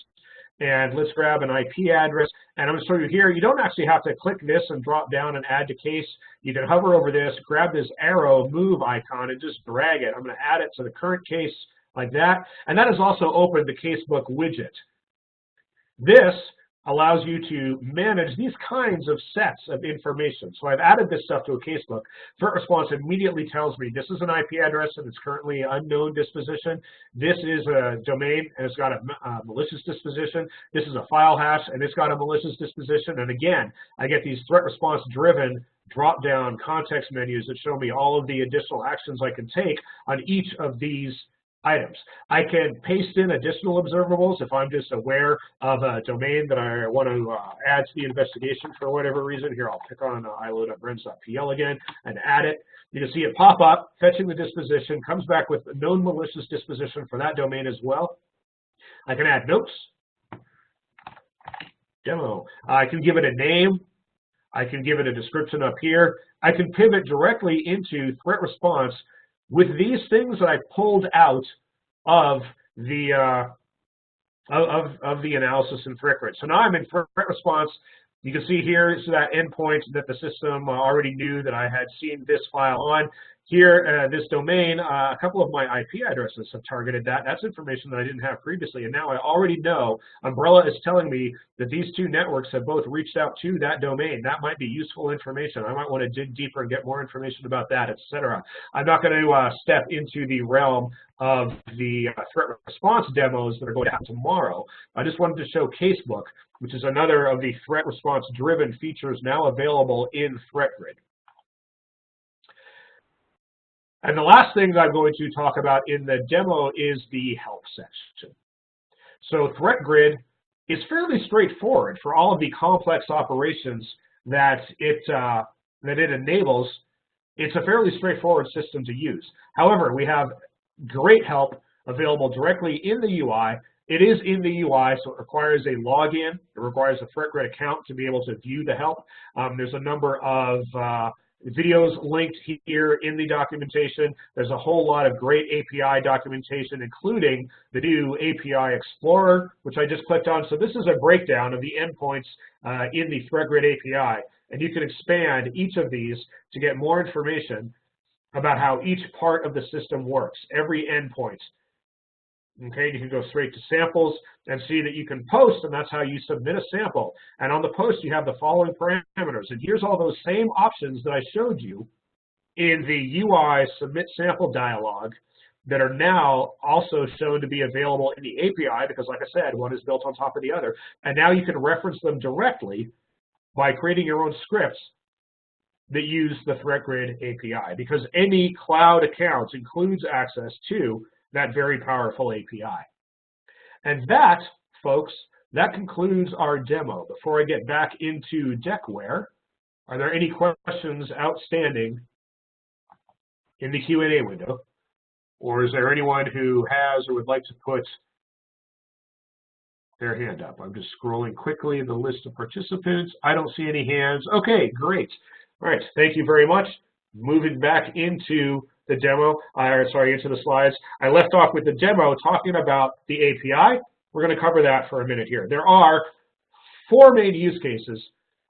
And let's grab an IP address. And I'm going to show you here, you don't actually have to click this and drop down and add to case. You can hover over this, grab this arrow move icon, and just drag it. I'm going to add it to the current case like that. And that has also opened the casebook widget. This allows you to manage these kinds of sets of information. So I've added this stuff to a casebook. Threat response immediately tells me this is an IP address and it's currently unknown disposition. This is a domain and it's got a malicious disposition. This is a file hash and it's got a malicious disposition. And again, I get these threat response driven drop-down context menus that show me all of the additional actions I can take on each of these items. I can paste in additional observables if I'm just aware of a domain that I want to add to the investigation for whatever reason. Here, I'll pick on ilo.brens.pl again and add it. You can see it pop up, fetching the disposition, comes back with a known malicious disposition for that domain as well. I can add notes. Demo. I can give it a name. I can give it a description up here. I can pivot directly into threat response with these things that I pulled out of the of the analysis in ThreatGrid. So now I'm in threat response. You can see here is that endpoint that the system already knew that I had seen this file on. Here, this domain, a couple of my IP addresses have targeted that. That's information that I didn't have previously, and now I already know Umbrella is telling me that these two networks have both reached out to that domain. That might be useful information. I might want to dig deeper and get more information about that, etc. I'm not going to step into the realm of the threat response demos that are going to happen tomorrow. I just wanted to show Casebook, which is another of the threat response driven features now available in ThreatGrid. And the last thing that I'm going to talk about in the demo is the help section. So ThreatGrid is fairly straightforward for all of the complex operations that it enables. It's a fairly straightforward system to use. However, we have great help available directly in the UI. It is in the UI, so it requires a login. It requires a ThreatGrid account to be able to view the help. There's a number of videos linked here in the documentation. There's a whole lot of great API documentation, including the new API Explorer, which I just clicked on. So this is a breakdown of the endpoints in the ThreatGrid API. And you can expand each of these to get more information about how each part of the system works, every endpoint. Okay, you can go straight to samples and see that you can post, and that's how you submit a sample. And on the post, you have the following parameters. And here's all those same options that I showed you in the UI submit sample dialog that are now also shown to be available in the API, because like I said, one is built on top of the other. And now you can reference them directly by creating your own scripts that use the ThreatGrid API, because any cloud account includes access to that very powerful API. And that, folks, that concludes our demo. Before I get back into Deckware, are there any questions outstanding in the Q&A window? Or is there anyone who has or would like to put their hand up? I'm just scrolling quickly in the list of participants. I don't see any hands. Okay, great. All right, thank you very much. Moving back into the demo, into the slides. I left off with the demo talking about the API. We're going to cover that for a minute here. There are 4 main use cases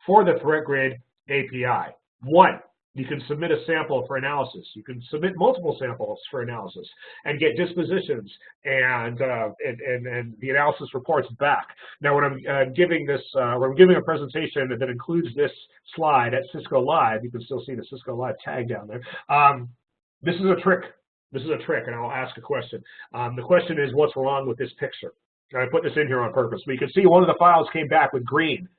for the ThreatGrid API. 1, you can submit a sample for analysis. You can submit multiple samples for analysis and get dispositions and the analysis reports back. Now, when I'm giving this, when I'm giving a presentation that includes this slide at Cisco Live, you can still see the Cisco Live tag down there. This is a trick. This is a trick, and I'll ask a question. The question is, what's wrong with this picture? And I put this in here on purpose. But you can see one of the files came back with green.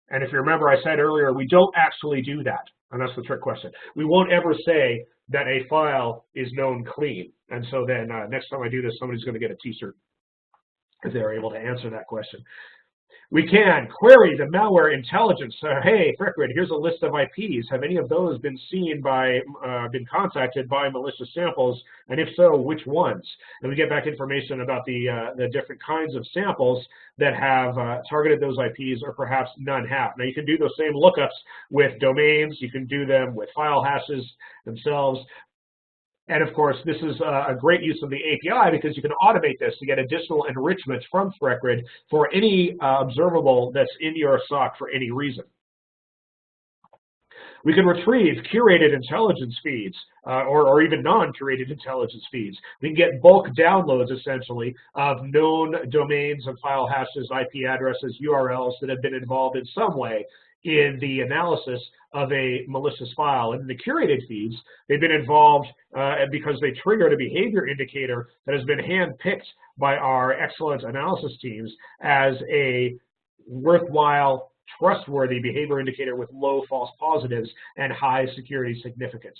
And if you remember, I said earlier, we don't actually do that. And that's the trick question. We won't ever say that a file is known clean. And so then next time I do this, somebody's going to get a t-shirt if they're able to answer that question. We can query the malware intelligence. Hey, ThreatGrid, here's a list of IPs. Have any of those been seen by, been contacted by malicious samples? And if so, which ones? And we get back information about the different kinds of samples that have targeted those IPs, or perhaps none have. Now, you can do those same lookups with domains. You can do them with file hashes themselves. And of course, this is a great use of the API because you can automate this to get additional enrichment from ThreatGrid for any observable that's in your SOC for any reason. We can retrieve curated intelligence feeds or even non-curated intelligence feeds. We can get bulk downloads, essentially, of known domains and file hashes, IP addresses, URLs that have been involved in some way in the analysis of a malicious file. And in the curated feeds, they've been involved because they triggered a behavior indicator that has been handpicked by our excellent analysis teams as a worthwhile, trustworthy behavior indicator with low false positives and high security significance.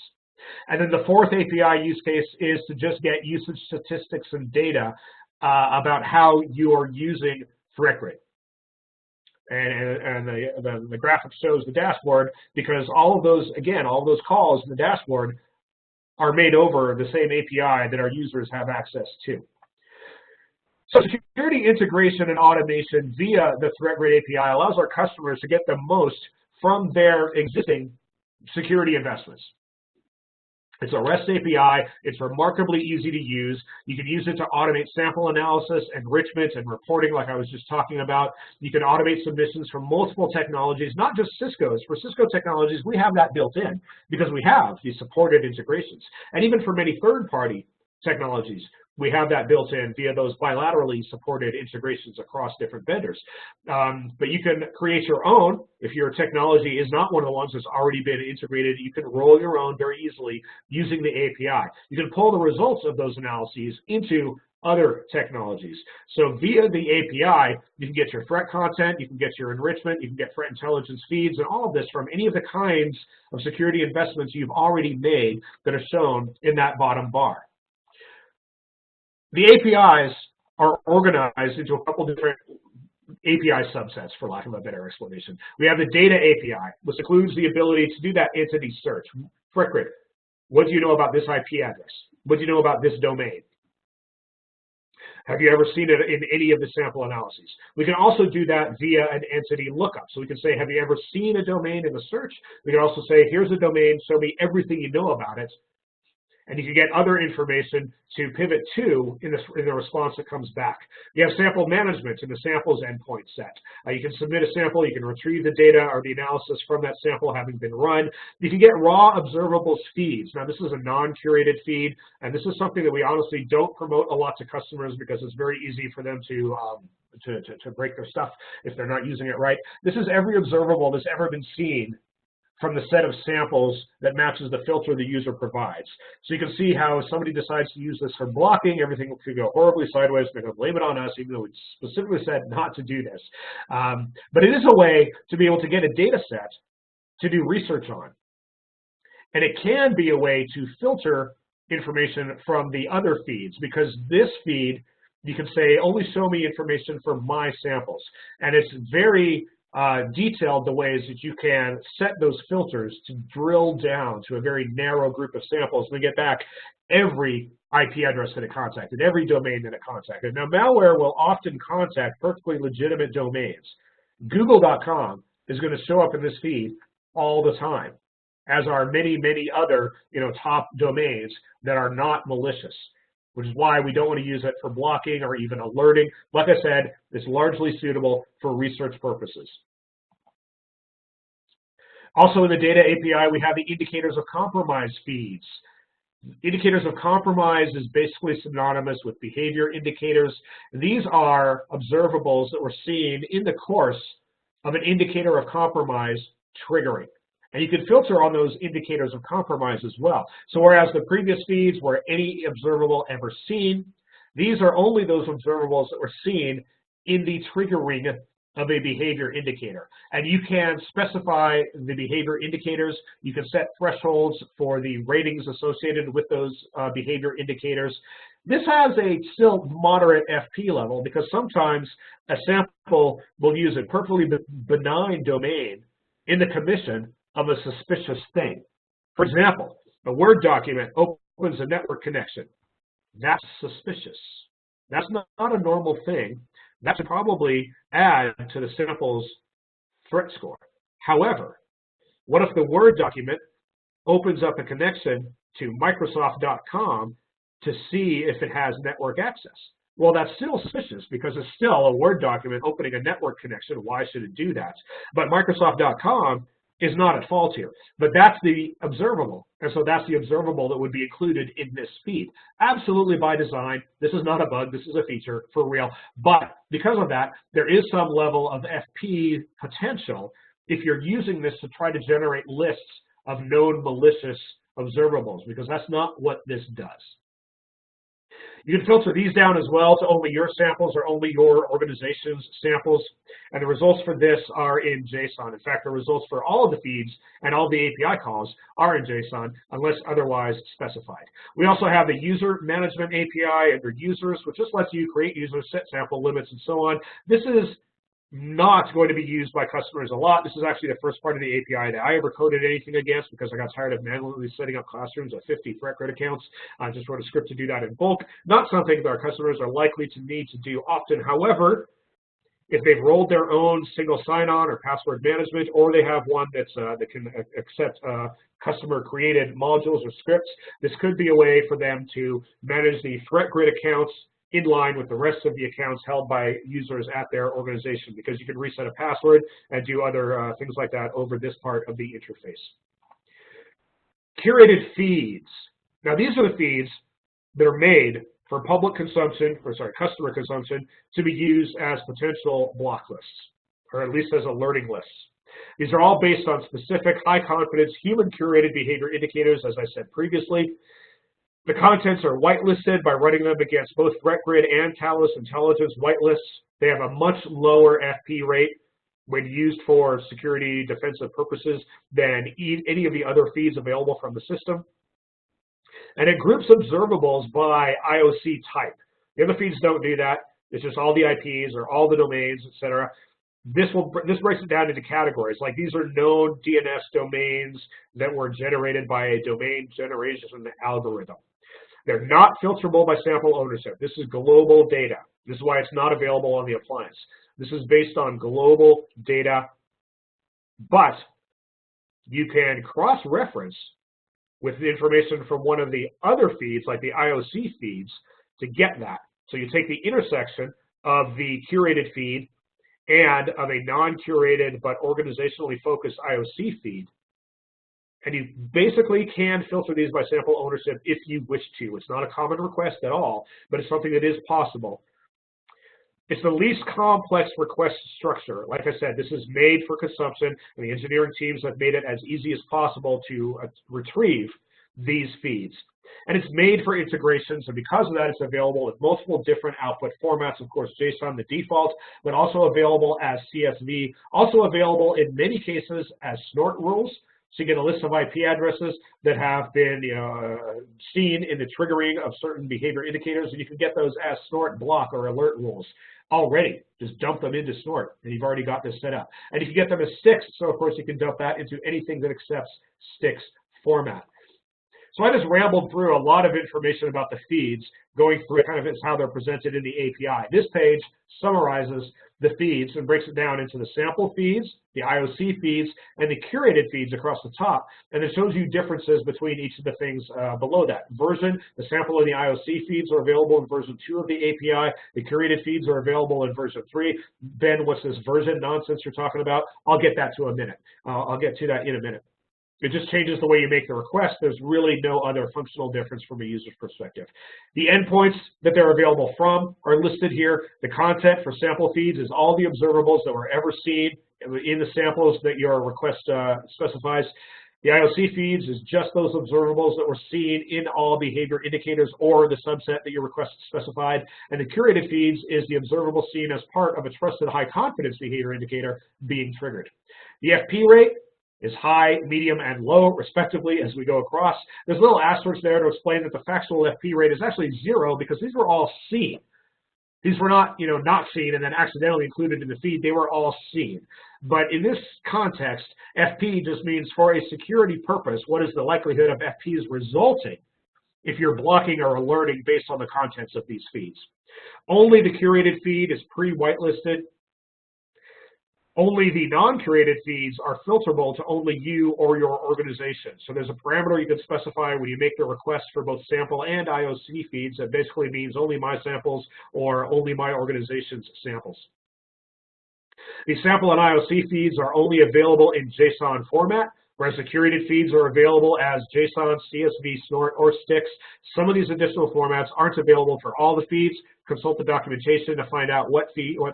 And then the 4th API use case is to just get usage statistics and data about how you're using ThreatGrid. And the graphic shows the dashboard because all of those, again, all of those calls in the dashboard are made over the same API that our users have access to. So security integration and automation via the ThreatGrid API allows our customers to get the most from their existing security investments. It's a REST API. It's remarkably easy to use. You can use it to automate sample analysis, enrichment, and reporting like I was just talking about. You can automate submissions from multiple technologies, not just Cisco's. For Cisco technologies, we have that built in because we have these supported integrations. And even for many third-party technologies, we have that built in via those bilaterally supported integrations across different vendors. But you can create your own. If your technology is not one of the ones that's already been integrated, you can roll your own very easily using the API. You can pull the results of those analyses into other technologies. So via the API, you can get your threat content, you can get your enrichment, you can get threat intelligence feeds, and all of this from any of the kinds of security investments you've already made that are shown in that bottom bar. The APIs are organized into a couple different API subsets, for lack of a better explanation. We have the data API, which includes the ability to do that entity search. FreckGrid, what do you know about this IP address? What do you know about this domain? Have you ever seen it in any of the sample analyses? We can also do that via an entity lookup. So we can say, have you ever seen a domain in the search? We can also say, here's a domain, show me everything you know about it. And you can get other information to pivot to in the response that comes back. You have sample management in the samples endpoint set. You can submit a sample, you can retrieve the data or the analysis from that sample having been run. You can get raw observables feeds. Now, this is a non-curated feed, and this is something that we honestly don't promote a lot to customers because it's very easy for them to break their stuff if they're not using it right. This is every observable that's ever been seen from the set of samples that matches the filter the user provides. So you can see how if somebody decides to use this for blocking, everything could go horribly sideways. They're going to blame it on us, even though we specifically said not to do this. But it is a way to be able to get a data set to do research on. And it can be a way to filter information from the other feeds, because this feed, you can say, only show me information from my samples. And it's very detailed the ways that you can set those filters to drill down to a very narrow group of samples and get back every IP address that it contacted, every domain that it contacted. Now, malware will often contact perfectly legitimate domains. Google.com is going to show up in this feed all the time, as are many, many other top domains that are not malicious, which is why we don't want to use it for blocking or even alerting. Like I said, it's largely suitable for research purposes. Also in the data API, we have the indicators of compromise feeds. Indicators of compromise is basically synonymous with behavior indicators. These are observables that we're seeing in the course of an indicator of compromise triggering. And you can filter on those indicators of compromise as well. So whereas the previous feeds were any observable ever seen, these are only those observables that were seen in the triggering of a behavior indicator. And you can specify the behavior indicators. You can set thresholds for the ratings associated with those behavior indicators. This has a still moderate FP level because sometimes a sample will use a perfectly benign domain in the commission of a suspicious thing. For example, a Word document opens a network connection. That's suspicious. That's not a normal thing. That should probably add to the sample's threat score. However, what if the Word document opens up a connection to Microsoft.com to see if it has network access? Well, that's still suspicious because it's still a Word document opening a network connection. Why should it do that? But Microsoft.com is not at fault here, but that's the observable. And so that's the observable that would be included in this feed. Absolutely by design. This is not a bug. This is a feature for real. But because of that, there is some level of FP potential if you're using this to try to generate lists of known malicious observables, because that's not what this does. You can filter these down as well to only your samples or only your organization's samples. And the results for this are in JSON. In fact, the results for all of the feeds and all the API calls are in JSON unless otherwise specified. We also have the user management API under users, which just lets you create users, set sample limits, and so on. This is not going to be used by customers a lot. This is actually the first part of the API that I ever coded anything against because I got tired of manually setting up classrooms of 50 ThreatGrid accounts. I just wrote a script to do that in bulk. Not something that our customers are likely to need to do often. However, if they've rolled their own single sign-on or password management, or they have one that's, that can accept customer-created modules or scripts, this could be a way for them to manage the ThreatGrid accounts in line with the rest of the accounts held by users at their organization, because you can reset a password and do other things like that over this part of the interface. Curated feeds. Now, these are the feeds that are made for public consumption, or sorry, customer consumption, to be used as potential block lists, or at least as alerting lists. These are all based on specific high-confidence human-curated behavior indicators, as I said previously. The contents are whitelisted by running them against both ThreatGrid and Talos Intelligence whitelists. They have a much lower FP rate when used for security defensive purposes than any of the other feeds available from the system. And it groups observables by IOC type. The other feeds don't do that. It's just all the IPs or all the domains, etc. This breaks it down into categories. Like, these are known DNS domains that were generated by a domain generation algorithm. They're not filterable by sample ownership. This is global data. This is why it's not available on the appliance. This is based on global data, but you can cross-reference with the information from one of the other feeds, like the IOC feeds, to get that. So you take the intersection of the curated feed and of a non-curated but organizationally focused IOC feed, and you basically can filter these by sample ownership if you wish to. It's not a common request at all, but it's something that is possible. It's the least complex request structure. Like I said, this is made for consumption, and the engineering teams have made it as easy as possible to retrieve these feeds. And it's made for integrations, and because of that, it's available with multiple different output formats. Of course, JSON, the default, but also available as CSV, also available in many cases as snort rules. So you get a list of IP addresses that have been seen in the triggering of certain behavior indicators, and you can get those as snort, block, or alert rules already. Just dump them into snort, and you've already got this set up. And you can get them as sticks, so of course you can dump that into anything that accepts sticks format. So I just rambled through a lot of information about the feeds, going through kind of as how they're presented in the API. This page summarizes the feeds and breaks it down into the sample feeds, the IOC feeds, and the curated feeds across the top. And it shows you differences between each of the things below that. Version, the sample and the IOC feeds are available in version 2 of the API. The curated feeds are available in version 3. Ben, what's this version nonsense you're talking about? I'll get that to a minute. I'll get to that in a minute. It just changes the way you make the request. There's really no other functional difference from a user's perspective. The endpoints that they're available from are listed here. The content for sample feeds is all the observables that were ever seen in the samples that your request specifies. The IOC feeds is just those observables that were seen in all behavior indicators or the subset that your request specified. And the curated feeds is the observable seen as part of a trusted high confidence behavior indicator being triggered. The FP rate is high, medium, and low, respectively, as we go across. There's a little asterisk there to explain that the factual FP rate is actually 0 because these were all seen. These were not, not seen and then accidentally included in the feed. They were all seen. But in this context, FP just means for a security purpose, what is the likelihood of FPs resulting if you're blocking or alerting based on the contents of these feeds. Only the curated feed is pre-whitelisted. Only the non-curated feeds are filterable to only you or your organization. So there's a parameter you can specify when you make the request for both sample and IOC feeds that basically means only my samples or only my organization's samples. These sample and IOC feeds are only available in JSON format, whereas the curated feeds are available as JSON, CSV, snort, or sticks. Some of these additional formats aren't available for all the feeds. Consult the documentation to find out what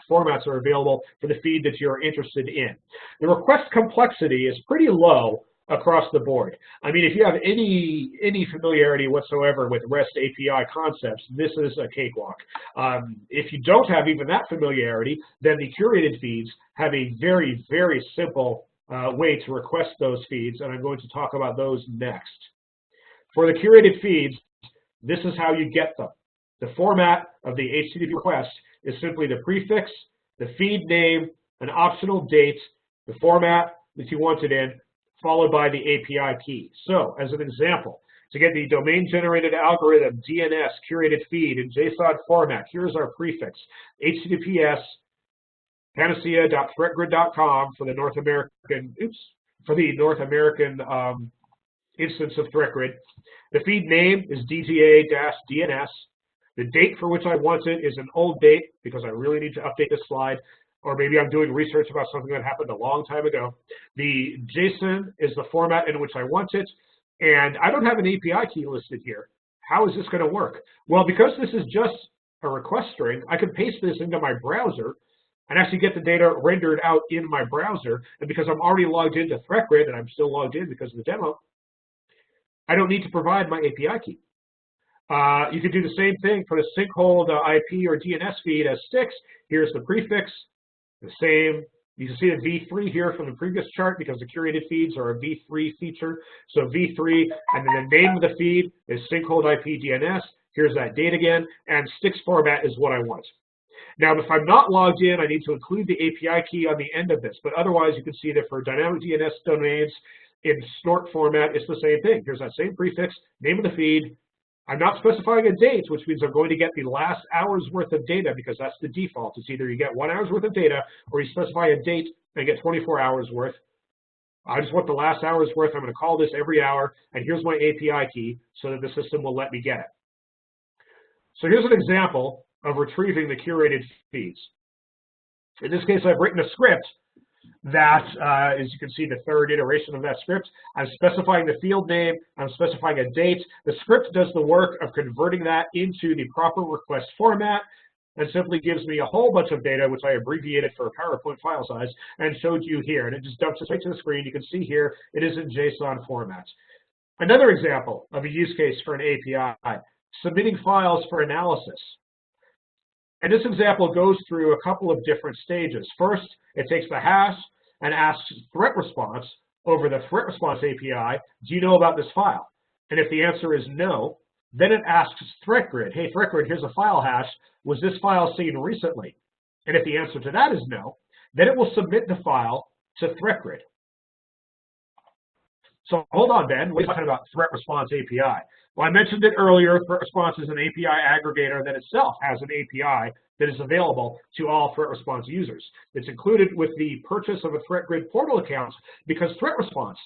formats are available for the feed that you're interested in. The request complexity is pretty low across the board. I mean, if you have any familiarity whatsoever with REST API concepts, this is a cakewalk. If you don't have even that familiarity, then the curated feeds have a very, very simple way to request those feeds, and I'm going to talk about those next. For the curated feeds, this is how you get them. The format of the HTTP request is simply the prefix, the feed name, an optional date, the format that you want it in, followed by the API key. So, as an example, to get the domain-generated algorithm DNS curated feed in JSON format, here's our prefix, HTTPS panacea.threatgrid.com for the North American, instance of ThreatGrid. The feed name is DTA-DNS. The date for which I want it is an old date because I really need to update this slide, or maybe I'm doing research about something that happened a long time ago. The JSON is the format in which I want it, and I don't have an API key listed here. How is this going to work? Well, because this is just a request string, I can paste this into my browser and actually get the data rendered out in my browser. And because I'm already logged into ThreatGrid, and I'm still logged in because of the demo, I don't need to provide my API key. You could do the same thing for the Synchold IP or DNS feed as sticks. Here's the prefix, the same. You can see the v3 here from the previous chart because the curated feeds are a v3 feature. So v3, and then the name of the feed is Synchold IP DNS. Here's that date again, and sticks format is what I want. Now, if I'm not logged in, I need to include the API key on the end of this, but otherwise you can see that for dynamic DNS domains in snort format, it's the same thing. Here's that same prefix, name of the feed. I'm not specifying a date, which means I'm going to get the last hour's worth of data because that's the default. It's either you get 1 hour's worth of data or you specify a date and get 24 hours worth. I just want the last hour's worth. I'm going to call this every hour, and here's my API key so that the system will let me get it. So here's an example of retrieving the curated feeds. In this case, I've written a script that, as you can see, the third iteration of that script. I'm specifying the field name. I'm specifying a date. The script does the work of converting that into the proper request format and simply gives me a whole bunch of data, which I abbreviated for a PowerPoint file size, and showed you here. And it just dumps it right to the screen. You can see here it is in JSON format. Another example of a use case for an API, submitting files for analysis. And this example goes through a couple of different stages. First, it takes the hash and asks threat response over the threat response API, do you know about this file? And if the answer is no, then it asks ThreatGrid, hey, ThreatGrid, here's a file hash. Was this file seen recently? And if the answer to that is no, then it will submit the file to ThreatGrid. So hold on, Ben, we're talking about threat response API. Well, I mentioned it earlier, threat response is an API aggregator that itself has an API that is available to all threat response users. It's included with the purchase of a ThreatGrid portal account because threat response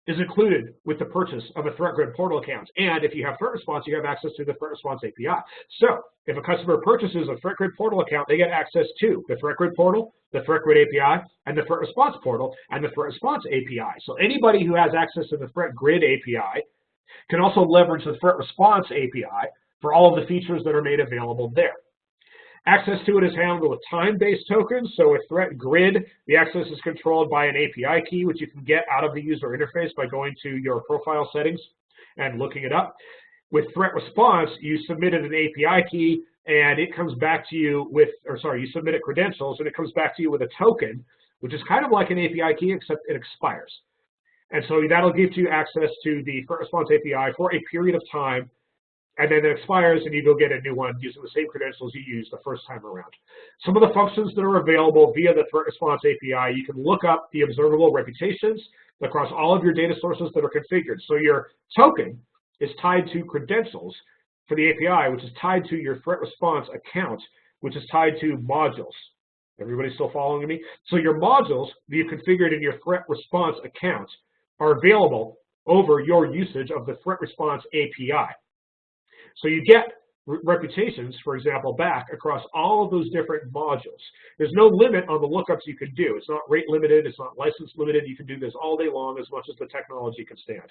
is included with the purchase of a ThreatGrid portal account. And if you have threat response, you have access to the threat response API. So if a customer purchases a ThreatGrid portal account, they get access to the ThreatGrid portal, the ThreatGrid API, and the threat response portal, and the threat response API. So anybody who has access to the ThreatGrid API can also leverage the threat response API for all of the features that are made available there. Access to it is handled with time-based tokens. So with ThreatGrid, the access is controlled by an API key, which you can get out of the user interface by going to your profile settings and looking it up. With threat response, you submitted an API key, and it comes back to you with, you submitted credentials, and it comes back to you with a token, which is kind of like an API key, except it expires. And so that'll give you access to the threat response API for a period of time, and then it expires and you go get a new one using the same credentials you used the first time around. Some of the functions that are available via the threat response API, you can look up the observable reputations across all of your data sources that are configured. So your token is tied to credentials for the API, which is tied to your threat response account, which is tied to modules. Everybody still following me? So your modules that you've configured in your threat response account are available over your usage of the threat response API. So you get reputations, for example, back across all of those different modules. There's no limit on the lookups you can do. It's not rate limited, it's not license limited. You can do this all day long as much as the technology can stand.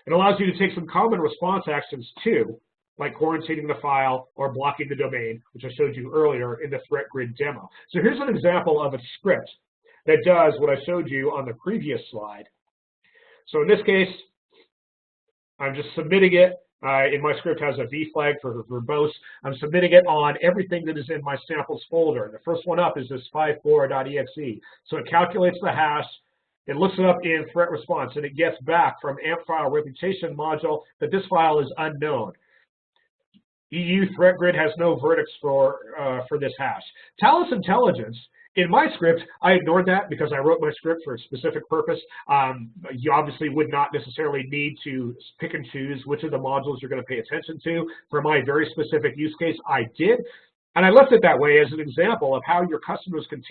It allows you to take some common response actions too, like quarantining the file or blocking the domain, which I showed you earlier in the ThreatGrid demo. So here's an example of a script that does what I showed you on the previous slide. So in this case, I'm just submitting it. In my script has a V flag for verbose. I'm submitting it on everything that is in my samples folder. And the first one up is this 54.exe. So it calculates the hash, it looks it up in threat response, and it gets back from AMP file reputation module that this file is unknown. EU ThreatGrid has no verdicts for this hash. Talos Intelligence, in my script, I ignored that because I wrote my script for a specific purpose. You obviously would not necessarily need to pick and choose which of the modules you're going to pay attention to. For my very specific use case, I did. And I left it that way as an example of how your customers can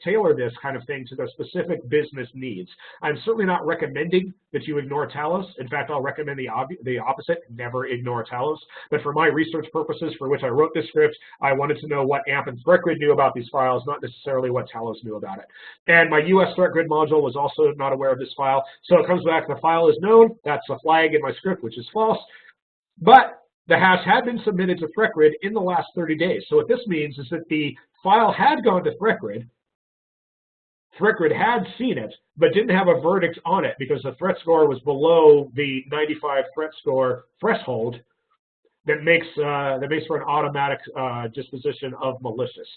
tailor this kind of thing to their specific business needs. I'm certainly not recommending that you ignore Talos. In fact, I'll recommend the opposite, never ignore Talos. But for my research purposes for which I wrote this script, I wanted to know what AMP and ThreatGrid knew about these files, not necessarily what Talos knew about it. And my US ThreatGrid module was also not aware of this file. So it comes back, the file is known. That's a flag in my script, which is false. But the hash had been submitted to ThreatGrid in the last 30 days. So what this means is that the file had gone to ThreatGrid. ThreatGrid had seen it, but didn't have a verdict on it because the threat score was below the 95 threat score threshold that makes for an automatic disposition of malicious.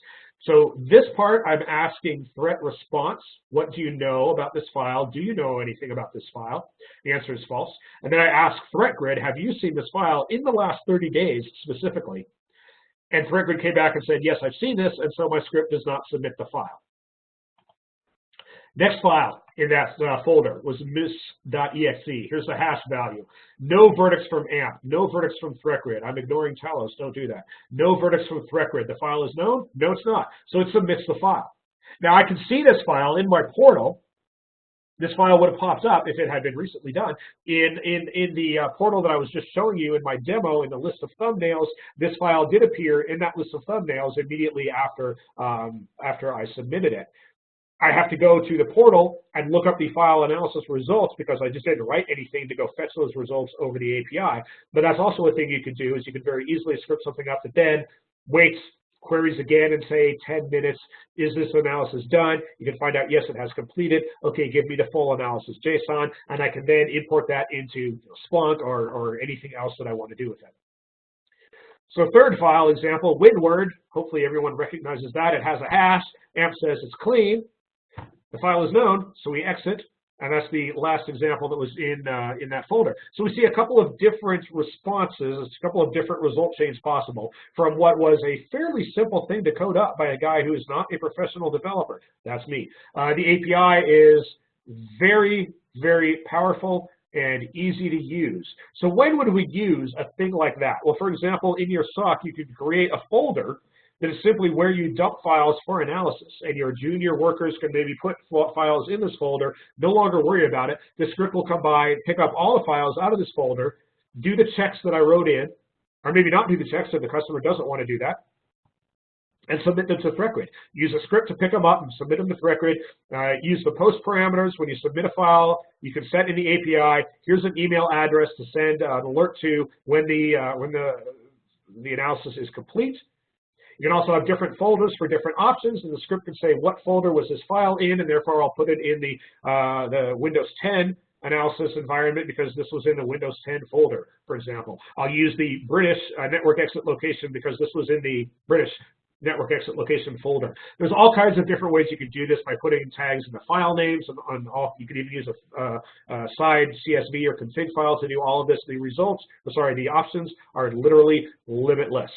So this part, I'm asking threat response. What do you know about this file? Do you know anything about this file? The answer is false. And then I ask ThreatGrid, have you seen this file in the last 30 days specifically? And ThreatGrid came back and said, yes, I've seen this, and so my script does not submit the file. Next file in that folder was mis.exe. Here's the hash value. No verdicts from AMP. No verdicts from ThreatGrid. I'm ignoring Talos. Don't do that. No verdicts from ThreatGrid. The file is known? No, it's not. So it submits the file. Now, I can see this file in my portal. This file would have popped up if it had been recently done. In the portal that I was just showing you in my demo in the list of thumbnails, this file did appear in that list of thumbnails immediately after I submitted it. I have to go to the portal and look up the file analysis results because I just didn't write anything to go fetch those results over the API. But that's also a thing you can do is you can very easily script something up that then waits, queries again and say 10 minutes, is this analysis done? You can find out, yes, it has completed. Okay, give me the full analysis JSON, and I can then import that into Splunk or anything else that I want to do with it. So third file example, Windward. Hopefully everyone recognizes that. It has a hash. AMP says it's clean. The file is known, so we exit, and that's the last example that was in that folder. So we see a couple of different responses, a couple of different result chains possible from what was a fairly simple thing to code up by a guy who is not a professional developer. That's me. The API is very, very powerful and easy to use. So when would we use a thing like that? Well, for example, in your SOC, you could create a folder that is simply where you dump files for analysis, and your junior workers can maybe put files in this folder, no longer worry about it. The script will come by, pick up all the files out of this folder, do the checks that I wrote in, or maybe not do the checks if the customer doesn't want to do that, and submit them to ThreatGrid. Use a script to pick them up and submit them to ThreatGrid. Use the post parameters. When you submit a file, you can set in the API, here's an email address to send an alert to when the analysis is complete. You can also have different folders for different options, and the script can say what folder was this file in, and therefore I'll put it in the Windows 10 analysis environment because this was in the Windows 10 folder, for example. I'll use the British network exit location because this was in the British network exit location folder. There's all kinds of different ways you can do this by putting tags in the file names. You can even use a side CSV or config file to do all of this. The options are literally limitless.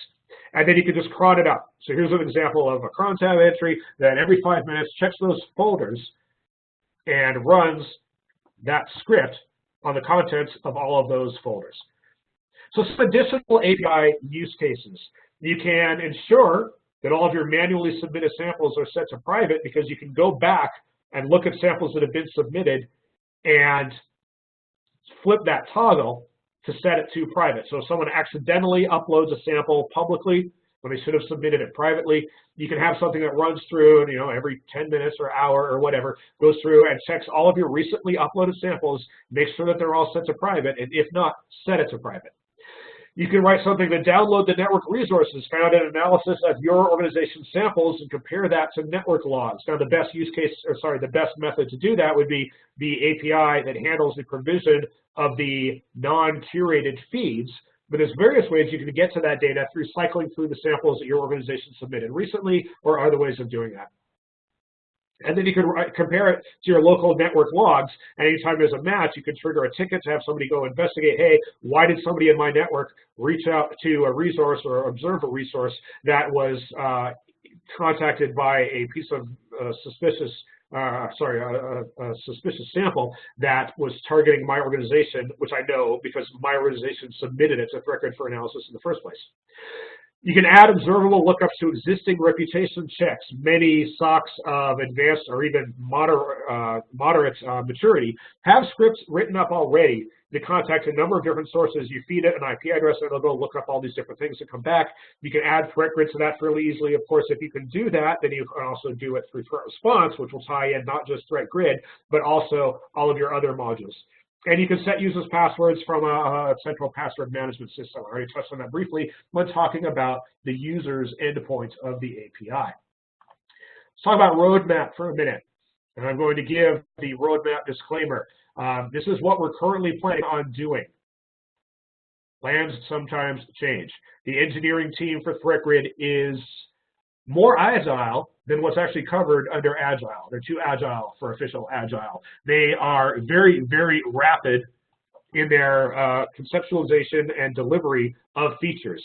And then you can just cron it up. So here's an example of a cron tab entry that every 5 minutes checks those folders and runs that script on the contents of all of those folders. So some additional API use cases. You can ensure that all of your manually submitted samples are set to private because you can go back and look at samples that have been submitted and flip that toggle to set it to private. So if someone accidentally uploads a sample publicly when they should have submitted it privately, you can have something that runs through and, every 10 minutes or hour or whatever, goes through and checks all of your recently uploaded samples, makes sure that they're all set to private, and if not, set it to private. You can write something to download the network resources found in analysis of your organization's samples and compare that to network logs. Now, the best method to do that would be the API that handles the provision of the non-curated feeds. But there's various ways you can get to that data through cycling through the samples that your organization submitted recently, or other ways of doing that. And then you can compare it to your local network logs, and anytime there's a match, you can trigger a ticket to have somebody go investigate, hey, why did somebody in my network reach out to a resource or observe a resource that was contacted by a piece of suspicious sample that was targeting my organization, which I know because my organization submitted it to ThreatGrid for analysis in the first place. You can add observable lookups to existing reputation checks. Many SOCs of advanced or even moderate maturity have scripts written up already to contact a number of different sources. You feed it an IP address, and it'll go look up all these different things that come back. You can add threat grid to that fairly easily. Of course, if you can do that, then you can also do it through threat response, which will tie in not just threat grid, but also all of your other modules. And you can set users' passwords from a central password management system. I already touched on that briefly when talking about the user's endpoint of the API. Let's talk about roadmap for a minute. And I'm going to give the roadmap disclaimer. This is what we're currently planning on doing. Plans sometimes change. The engineering team for ThreatGrid is more agile than what's actually covered under Agile. They're too agile for official Agile. They are very, very rapid in their conceptualization and delivery of features,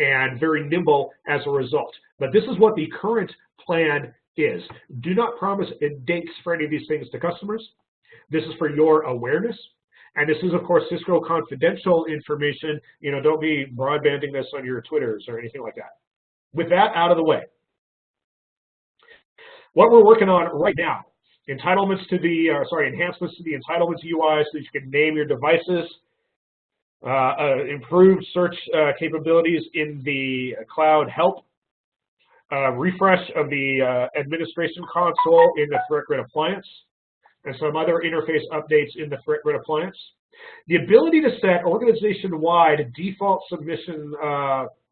and very nimble as a result. But this is what the current plan is. Do not promise dates for any of these things to customers. This is for your awareness. And this is, of course, Cisco confidential information. You know, don't be broadbanding this on your Twitters or anything like that. With that out of the way, what we're working on right now, enhancements to the entitlements UI so that you can name your devices, improved search capabilities in the cloud help, refresh of the administration console in the ThreatGrid appliance, and some other interface updates in the ThreatGrid appliance. The ability to set organization-wide default submission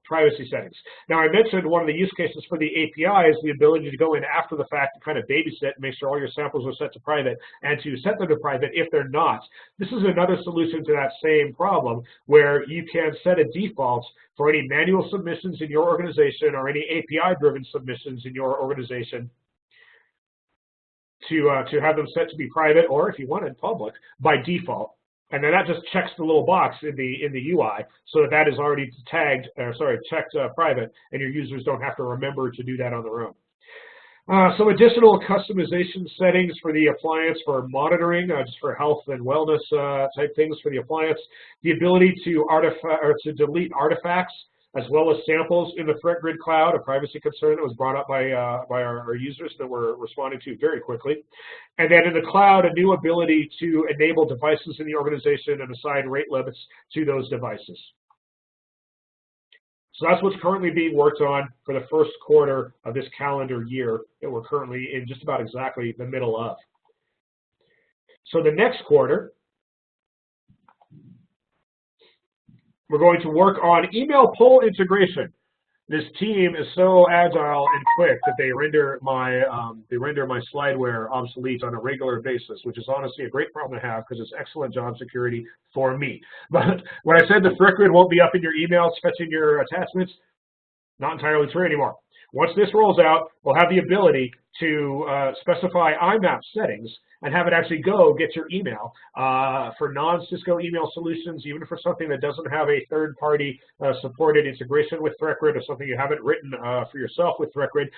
privacy settings. Now, I mentioned one of the use cases for the API is the ability to go in after the fact and kind of babysit and make sure all your samples are set to private, and to set them to private if they're not. This is another solution to that same problem, where you can set a default for any manual submissions in your organization or any API-driven submissions in your organization to have them set to be private, or if you wanted public, by default. And then that just checks the little box in the UI so that is already checked private, and your users don't have to remember to do that on their own. Some additional customization settings for the appliance for monitoring, just for health and wellness type things for the appliance. The ability to delete artifacts as well as samples in the ThreatGrid cloud, a privacy concern that was brought up by our users that we're responding to very quickly. And then in the cloud, a new ability to enable devices in the organization and assign rate limits to those devices. So that's what's currently being worked on for the first quarter of this calendar year that we're currently in just about exactly the middle of. So the next quarter, we're going to work on email poll integration. This team is so agile and quick that they render my slideware obsolete on a regular basis, which is honestly a great problem to have because it's excellent job security for me. But when I said the ThreatGrid won't be up in your emails fetching your attachments, not entirely true anymore. Once this rolls out, we'll have the ability to specify IMAP settings and have it actually go get your email for non-Cisco email solutions, even for something that doesn't have a third-party supported integration with ThreatGrid or something you haven't written for yourself with ThreatGrid.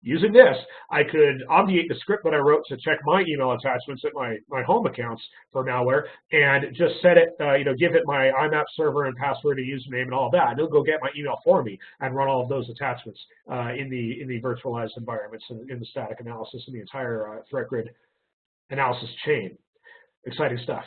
Using this, I could obviate the script that I wrote to check my email attachments at my home accounts for malware, and just set it, give it my IMAP server and password and username and all that, and it'll go get my email for me and run all of those attachments in the virtualized environments and in the static analysis and the entire ThreatGrid analysis chain. Exciting stuff.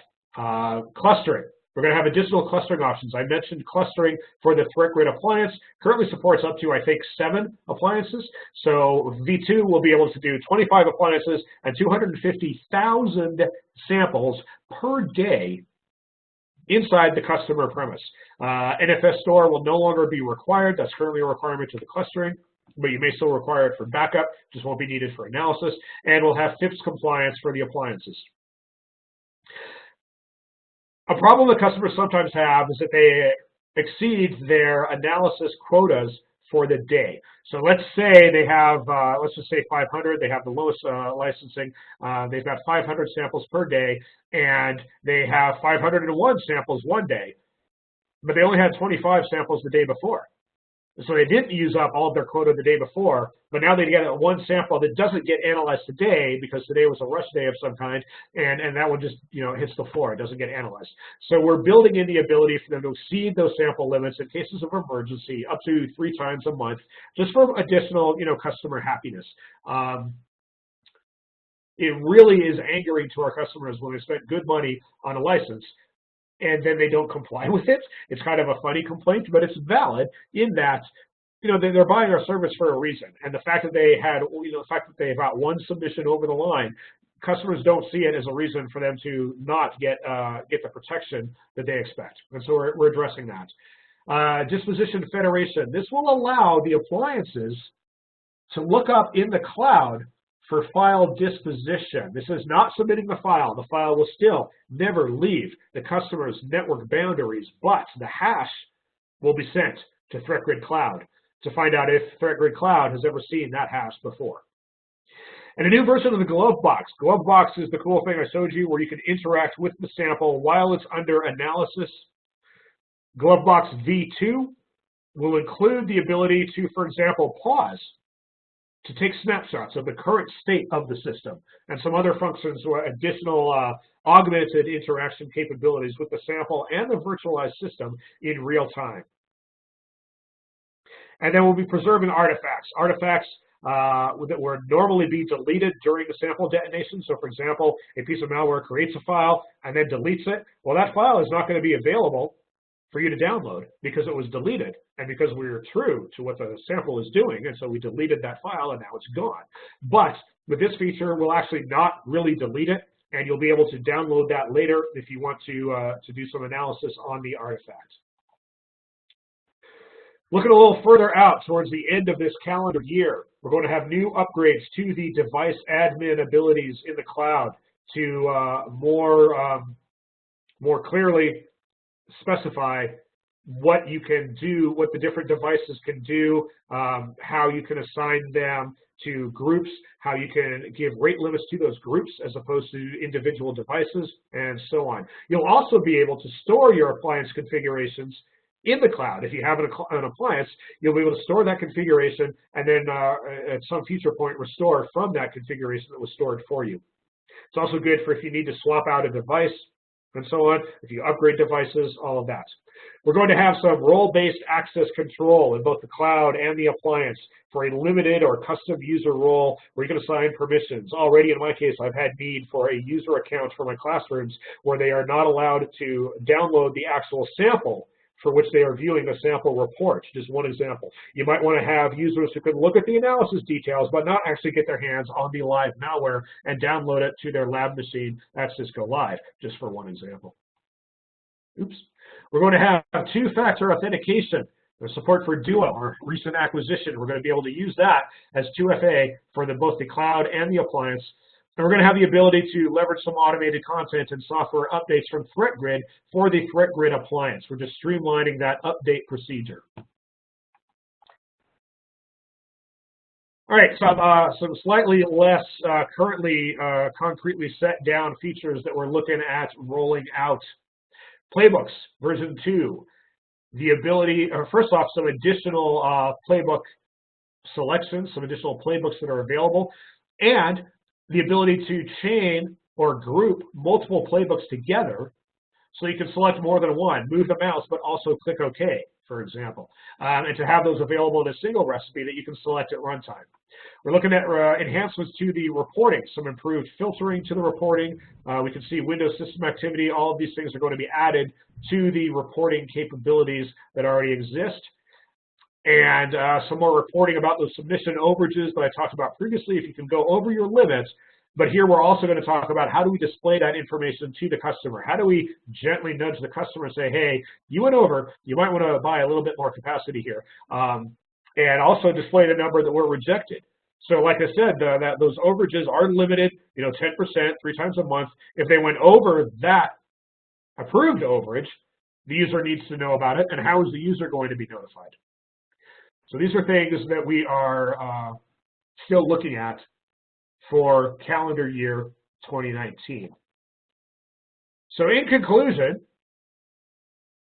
Clustering. We're going to have additional clustering options. I mentioned clustering for the ThreatGrid appliance. Currently supports up to, I think, 7 appliances. So V2 will be able to do 25 appliances and 250,000 samples per day inside the customer premise. NFS store will no longer be required. That's currently a requirement to the clustering, but you may still require it for backup. Just won't be needed for analysis. And we'll have FIPS compliance for the appliances. A problem that customers sometimes have is that they exceed their analysis quotas for the day. So let's say they have, let's just say 500, they have the lowest licensing, they've got 500 samples per day, and they have 501 samples one day, but they only had 25 samples the day before. So they didn't use up all of their quota the day before, but now they get one sample that doesn't get analyzed today because today was a rush day of some kind, and that one just hits the floor. It doesn't get analyzed. So we're building in the ability for them to exceed those sample limits in cases of emergency up to 3 times a month, just for additional customer happiness. It really is angering to our customers when they spent good money on a license and then they don't comply with it. It's kind of a funny complaint, but it's valid in that, they're buying our service for a reason. And the fact that they had, the fact that they got one submission over the line, customers don't see it as a reason for them to not get the protection that they expect. And so we're addressing that. Disposition Federation. This will allow the appliances to look up in the cloud for file disposition. This is not submitting the file. The file will still never leave the customer's network boundaries, but the hash will be sent to ThreatGrid Cloud to find out if ThreatGrid Cloud has ever seen that hash before. And a new version of the Glovebox. Glovebox is the cool thing I showed you where you can interact with the sample while it's under analysis. Glovebox V2 will include the ability to, for example, pause to take snapshots of the current state of the system, and some other functions or additional augmented interaction capabilities with the sample and the virtualized system in real time. And then we'll be preserving artifacts. Artifacts that would normally be deleted during the sample detonation. So for example, a piece of malware creates a file and then deletes it. Well, that file is not going to be available for you to download because it was deleted and because we were true to what the sample is doing, and so we deleted that file and now it's gone. But with this feature, we'll actually not really delete it, and you'll be able to download that later if you want to do some analysis on the artifact. Looking a little further out towards the end of this calendar year, we're going to have new upgrades to the device admin abilities in the cloud to more clearly specify what you can do, what the different devices can do, how you can assign them to groups, how you can give rate limits to those groups as opposed to individual devices, and so on. You'll also be able to store your appliance configurations in the cloud. If you have an appliance, you'll be able to store that configuration and then at some future point restore from that configuration that was stored for you. It's also good for if you need to swap out a device and so on, if you upgrade devices, all of that. We're going to have some role-based access control in both the cloud and the appliance for a limited or custom user role where you can assign permissions. Already in my case, I've had need for a user account for my classrooms where they are not allowed to download the actual sample for which they are viewing the sample report. Just one example. You might want to have users who can look at the analysis details but not actually get their hands on the live malware and download it to their lab machine at Cisco Live, just for one example. Oops. We're going to have two-factor authentication. There's support for Duo, our recent acquisition. We're going to be able to use that as 2FA for both the cloud and the appliance. And we're going to have the ability to leverage some automated content and software updates from ThreatGrid for the ThreatGrid appliance. We're just streamlining that update procedure. All right, some slightly less currently concretely set down features that we're looking at rolling out. Playbooks, version 2. The ability, first off, some additional playbook selections, some additional playbooks that are available, and the ability to chain or group multiple playbooks together so you can select more than one, move the mouse, but also click OK, for example, and to have those available in a single recipe that you can select at runtime. We're looking at enhancements to the reporting, some improved filtering to the reporting. We can see Windows system activity. All of these things are going to be added to the reporting capabilities that already exist. And some more reporting about those submission overages that I talked about previously, if you can go over your limits. But here we're also going to talk about how do we display that information to the customer? How do we gently nudge the customer and say, hey, you went over, you might want to buy a little bit more capacity here. And also display the number that were rejected. So like I said, those overages are limited, 10%, 3 times a month. If they went over that approved overage, the user needs to know about it, and how is the user going to be notified? So these are things that we are still looking at for calendar year 2019. So in conclusion,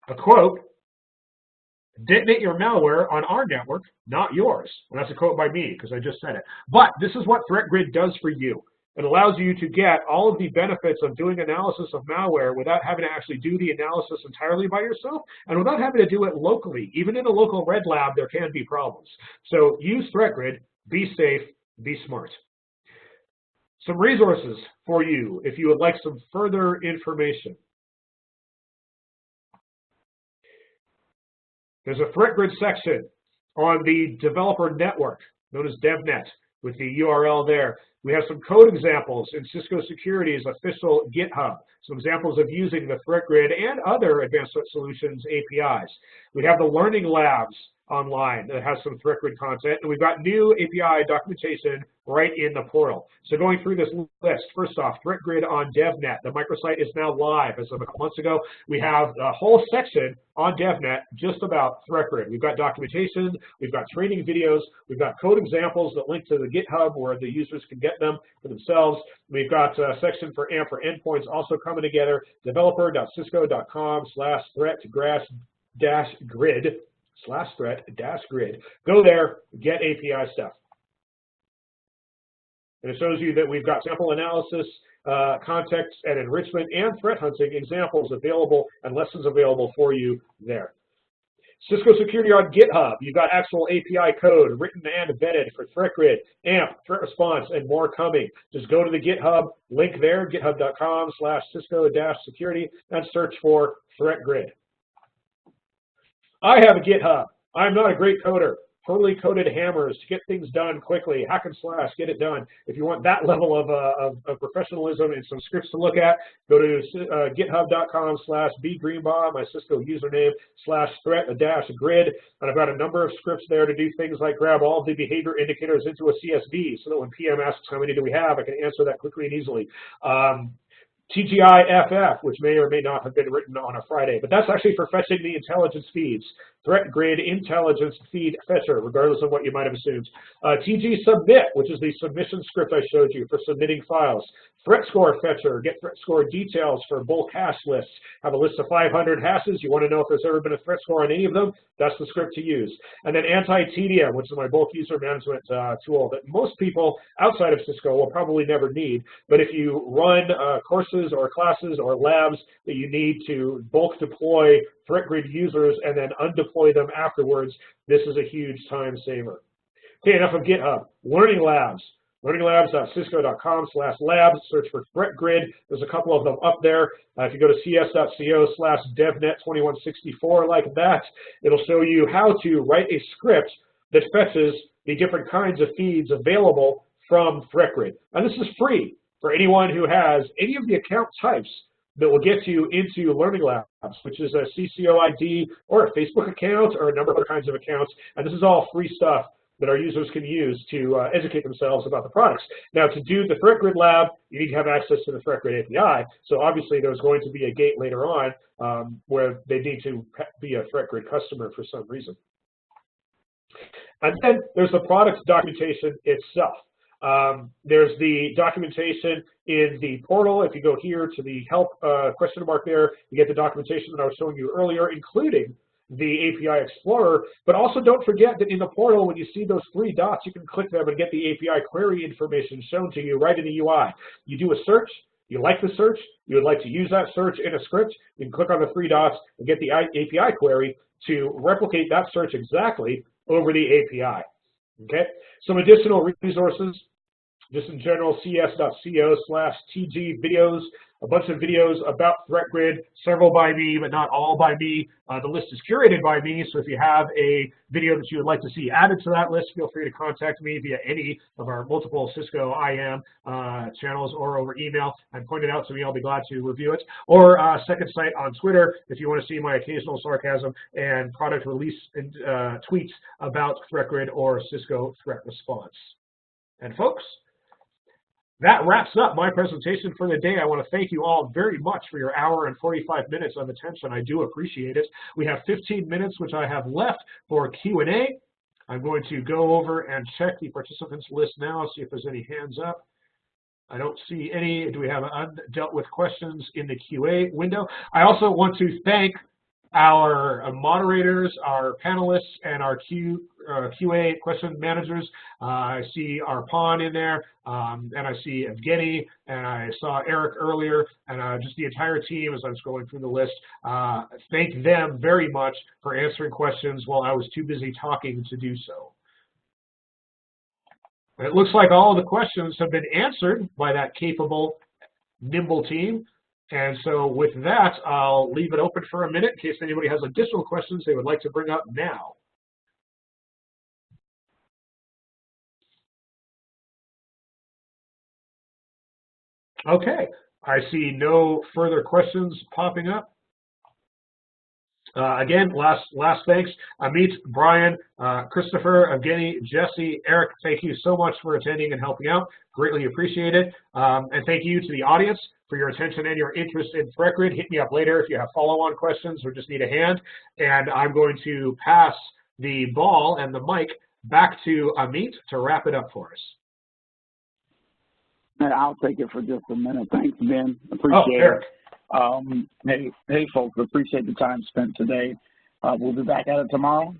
a quote, Detonate your malware on our network, not yours. And that's a quote by me because I just said it. But this is what ThreatGrid does for you. It allows you to get all of the benefits of doing analysis of malware without having to actually do the analysis entirely by yourself and without having to do it locally. Even in a local red lab, there can be problems. So use ThreatGrid, be safe, be smart. Some resources for you if you would like some further information. There's a ThreatGrid section on the developer network known as DevNet with the URL there. We have some code examples in Cisco Security's official GitHub, some examples of using the ThreatGrid and other advanced threat solutions APIs. We have the Learning Labs online that has some ThreatGrid content, and we've got new API documentation right in the portal. So going through this list, first off, ThreatGrid on DevNet. The microsite is now live as of a couple months ago. We have a whole section on DevNet just about ThreatGrid. We've got documentation, we've got training videos, we've got code examples that link to the GitHub where the users can get them for themselves. We've got a section for AMP for endpoints also coming together, developer.cisco.com/threat-grid. Go there, get API stuff. And it shows you that we've got sample analysis, context and enrichment, and threat hunting examples available and lessons available for you there. Cisco Security on GitHub. You've got actual API code written and embedded for ThreatGrid, AMP, Threat Response, and more coming. Just go to the GitHub link there, github.com/Cisco-security, and search for ThreatGrid. I have a GitHub. I'm not a great coder. Poorly coded hammers to get things done quickly, hack and slash, get it done. If you want that level of professionalism and some scripts to look at, go to github.com/bgreenbaum, my Cisco username, /threat-grid, and I've got a number of scripts there to do things like grab all of the behavior indicators into a CSV so that when PM asks how many do we have, I can answer that quickly and easily. TGIFF, which may or may not have been written on a Friday, but that's actually for fetching the intelligence feeds. ThreatGrid intelligence feed fetcher, regardless of what you might have assumed. TG submit, which is the submission script I showed you for submitting files. Threat score fetcher, get threat score details for bulk hash lists. Have a list of 500 hashes. You want to know if there's ever been a threat score on any of them? That's the script to use. And then anti-TDM, which is my bulk user management tool that most people outside of Cisco will probably never need. But if you run courses or classes or labs that you need to bulk deploy ThreatGrid users and then undeploy them afterwards, this is a huge time saver. Okay, enough of GitHub. Learning Labs. learninglabs.cisco.com/labs, search for ThreatGrid. There's a couple of them up there. If you go to cs.co/devnet2164 like that, it'll show you how to write a script that fetches the different kinds of feeds available from ThreatGrid. And this is free for anyone who has any of the account types that will get you into Learning Labs, which is a CCO ID or a Facebook account or a number of other kinds of accounts. And this is all free stuff that our users can use to educate themselves about the products. Now, to do the ThreatGrid lab, you need to have access to the ThreatGrid API. So obviously, there's going to be a gate later on where they need to be a ThreatGrid customer for some reason. And then there's the product documentation itself. There's the documentation in the portal. If you go here to the help question mark there, you get the documentation that I was showing you earlier, including the API Explorer. But also don't forget that in the portal, when you see those three dots, you can click them and get the API query information shown to you right in the UI. You do a search, you like the search, you would like to use that search in a script, you can click on the three dots and get the API query to replicate that search exactly over the API. Okay, some additional resources, just in general, cs.co/tg videos, a bunch of videos about ThreatGrid, several by me, but not all by me. The list is curated by me, so if you have a video that you would like to see added to that list, feel free to contact me via any of our multiple Cisco IM channels or over email and point it out to me. I'll be glad to review it. Or Second Sight on Twitter if you want to see my occasional sarcasm and product release and, tweets about ThreatGrid or Cisco Threat Response. And folks, that wraps up my presentation for the day. I want to thank you all very much for your hour and 45 minutes of attention. I do appreciate it. We have 15 minutes, which I have left for Q&A. I'm going to go over and check the participants list now, see if there's any hands up. I don't see any. Do we have undealt with questions in the QA window? I also want to thank our moderators, our panelists, and our QA question managers. I see our Pawn in there, and I see Evgeny, and I saw Eric earlier, and just the entire team as I'm scrolling through the list. Thank them very much for answering questions while I was too busy talking to do so. It looks like all of the questions have been answered by that capable, nimble team. And so with that, I'll leave it open for a minute in case anybody has additional questions they would like to bring up now. Okay, I see no further questions popping up. Again, last thanks. Amit, Brian, Christopher, Evgeny, Jesse, Eric, thank you so much for attending and helping out. Greatly appreciate it. And thank you to the audience for your attention and your interest in ThreatGrid. Hit me up later if you have follow-on questions or just need a hand. And I'm going to pass the ball and the mic back to Amit to wrap it up for us. And I'll take it for just a minute. Thanks, Ben. Appreciate Eric. it. Hey, folks, appreciate the time spent today. We'll be back at it tomorrow,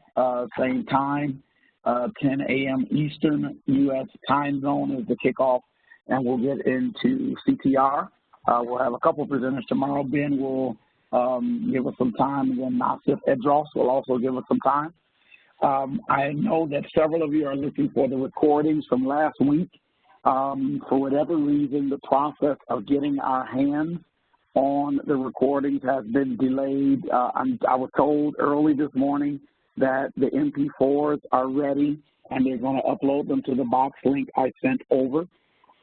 same time, 10 a.m. Eastern U.S. time zone is the kickoff, and we'll get into CTR. We'll have a couple presenters tomorrow. Ben will give us some time, and then Nassif Edros will also give us some time. I know that several of you are looking for the recordings from last week. For whatever reason, the process of getting our hands on the recordings has been delayed. I was told early this morning that the MP4s are ready and they're going to upload them to the box link I sent over.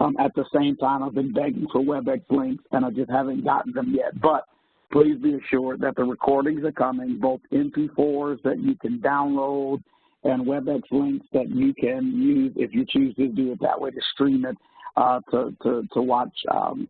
At the same time, I've been begging for WebEx links and I just haven't gotten them yet. But please be assured that the recordings are coming, both MP4s that you can download and WebEx links that you can use if you choose to do it that way to stream it to watch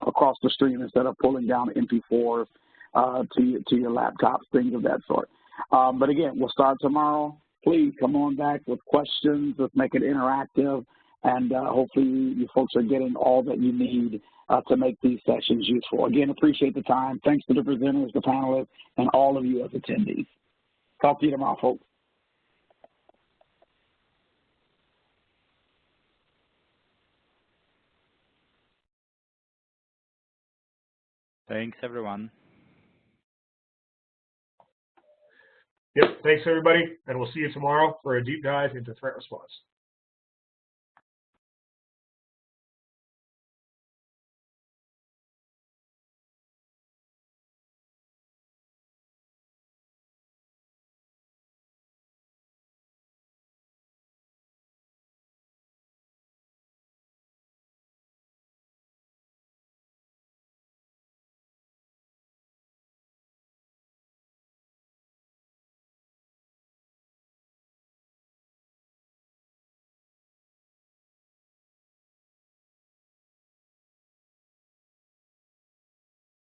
across the stream instead of pulling down MP4s to your laptops, things of that sort. But again, we'll start tomorrow. Please come on back with questions. Let's make it interactive. And hopefully you folks are getting all that you need to make these sessions useful. Again, appreciate the time. Thanks to the presenters, the panelists, and all of you as attendees. Talk to you tomorrow, folks. Thanks, everyone. Yep, thanks everybody, and we'll see you tomorrow for a deep dive into threat response.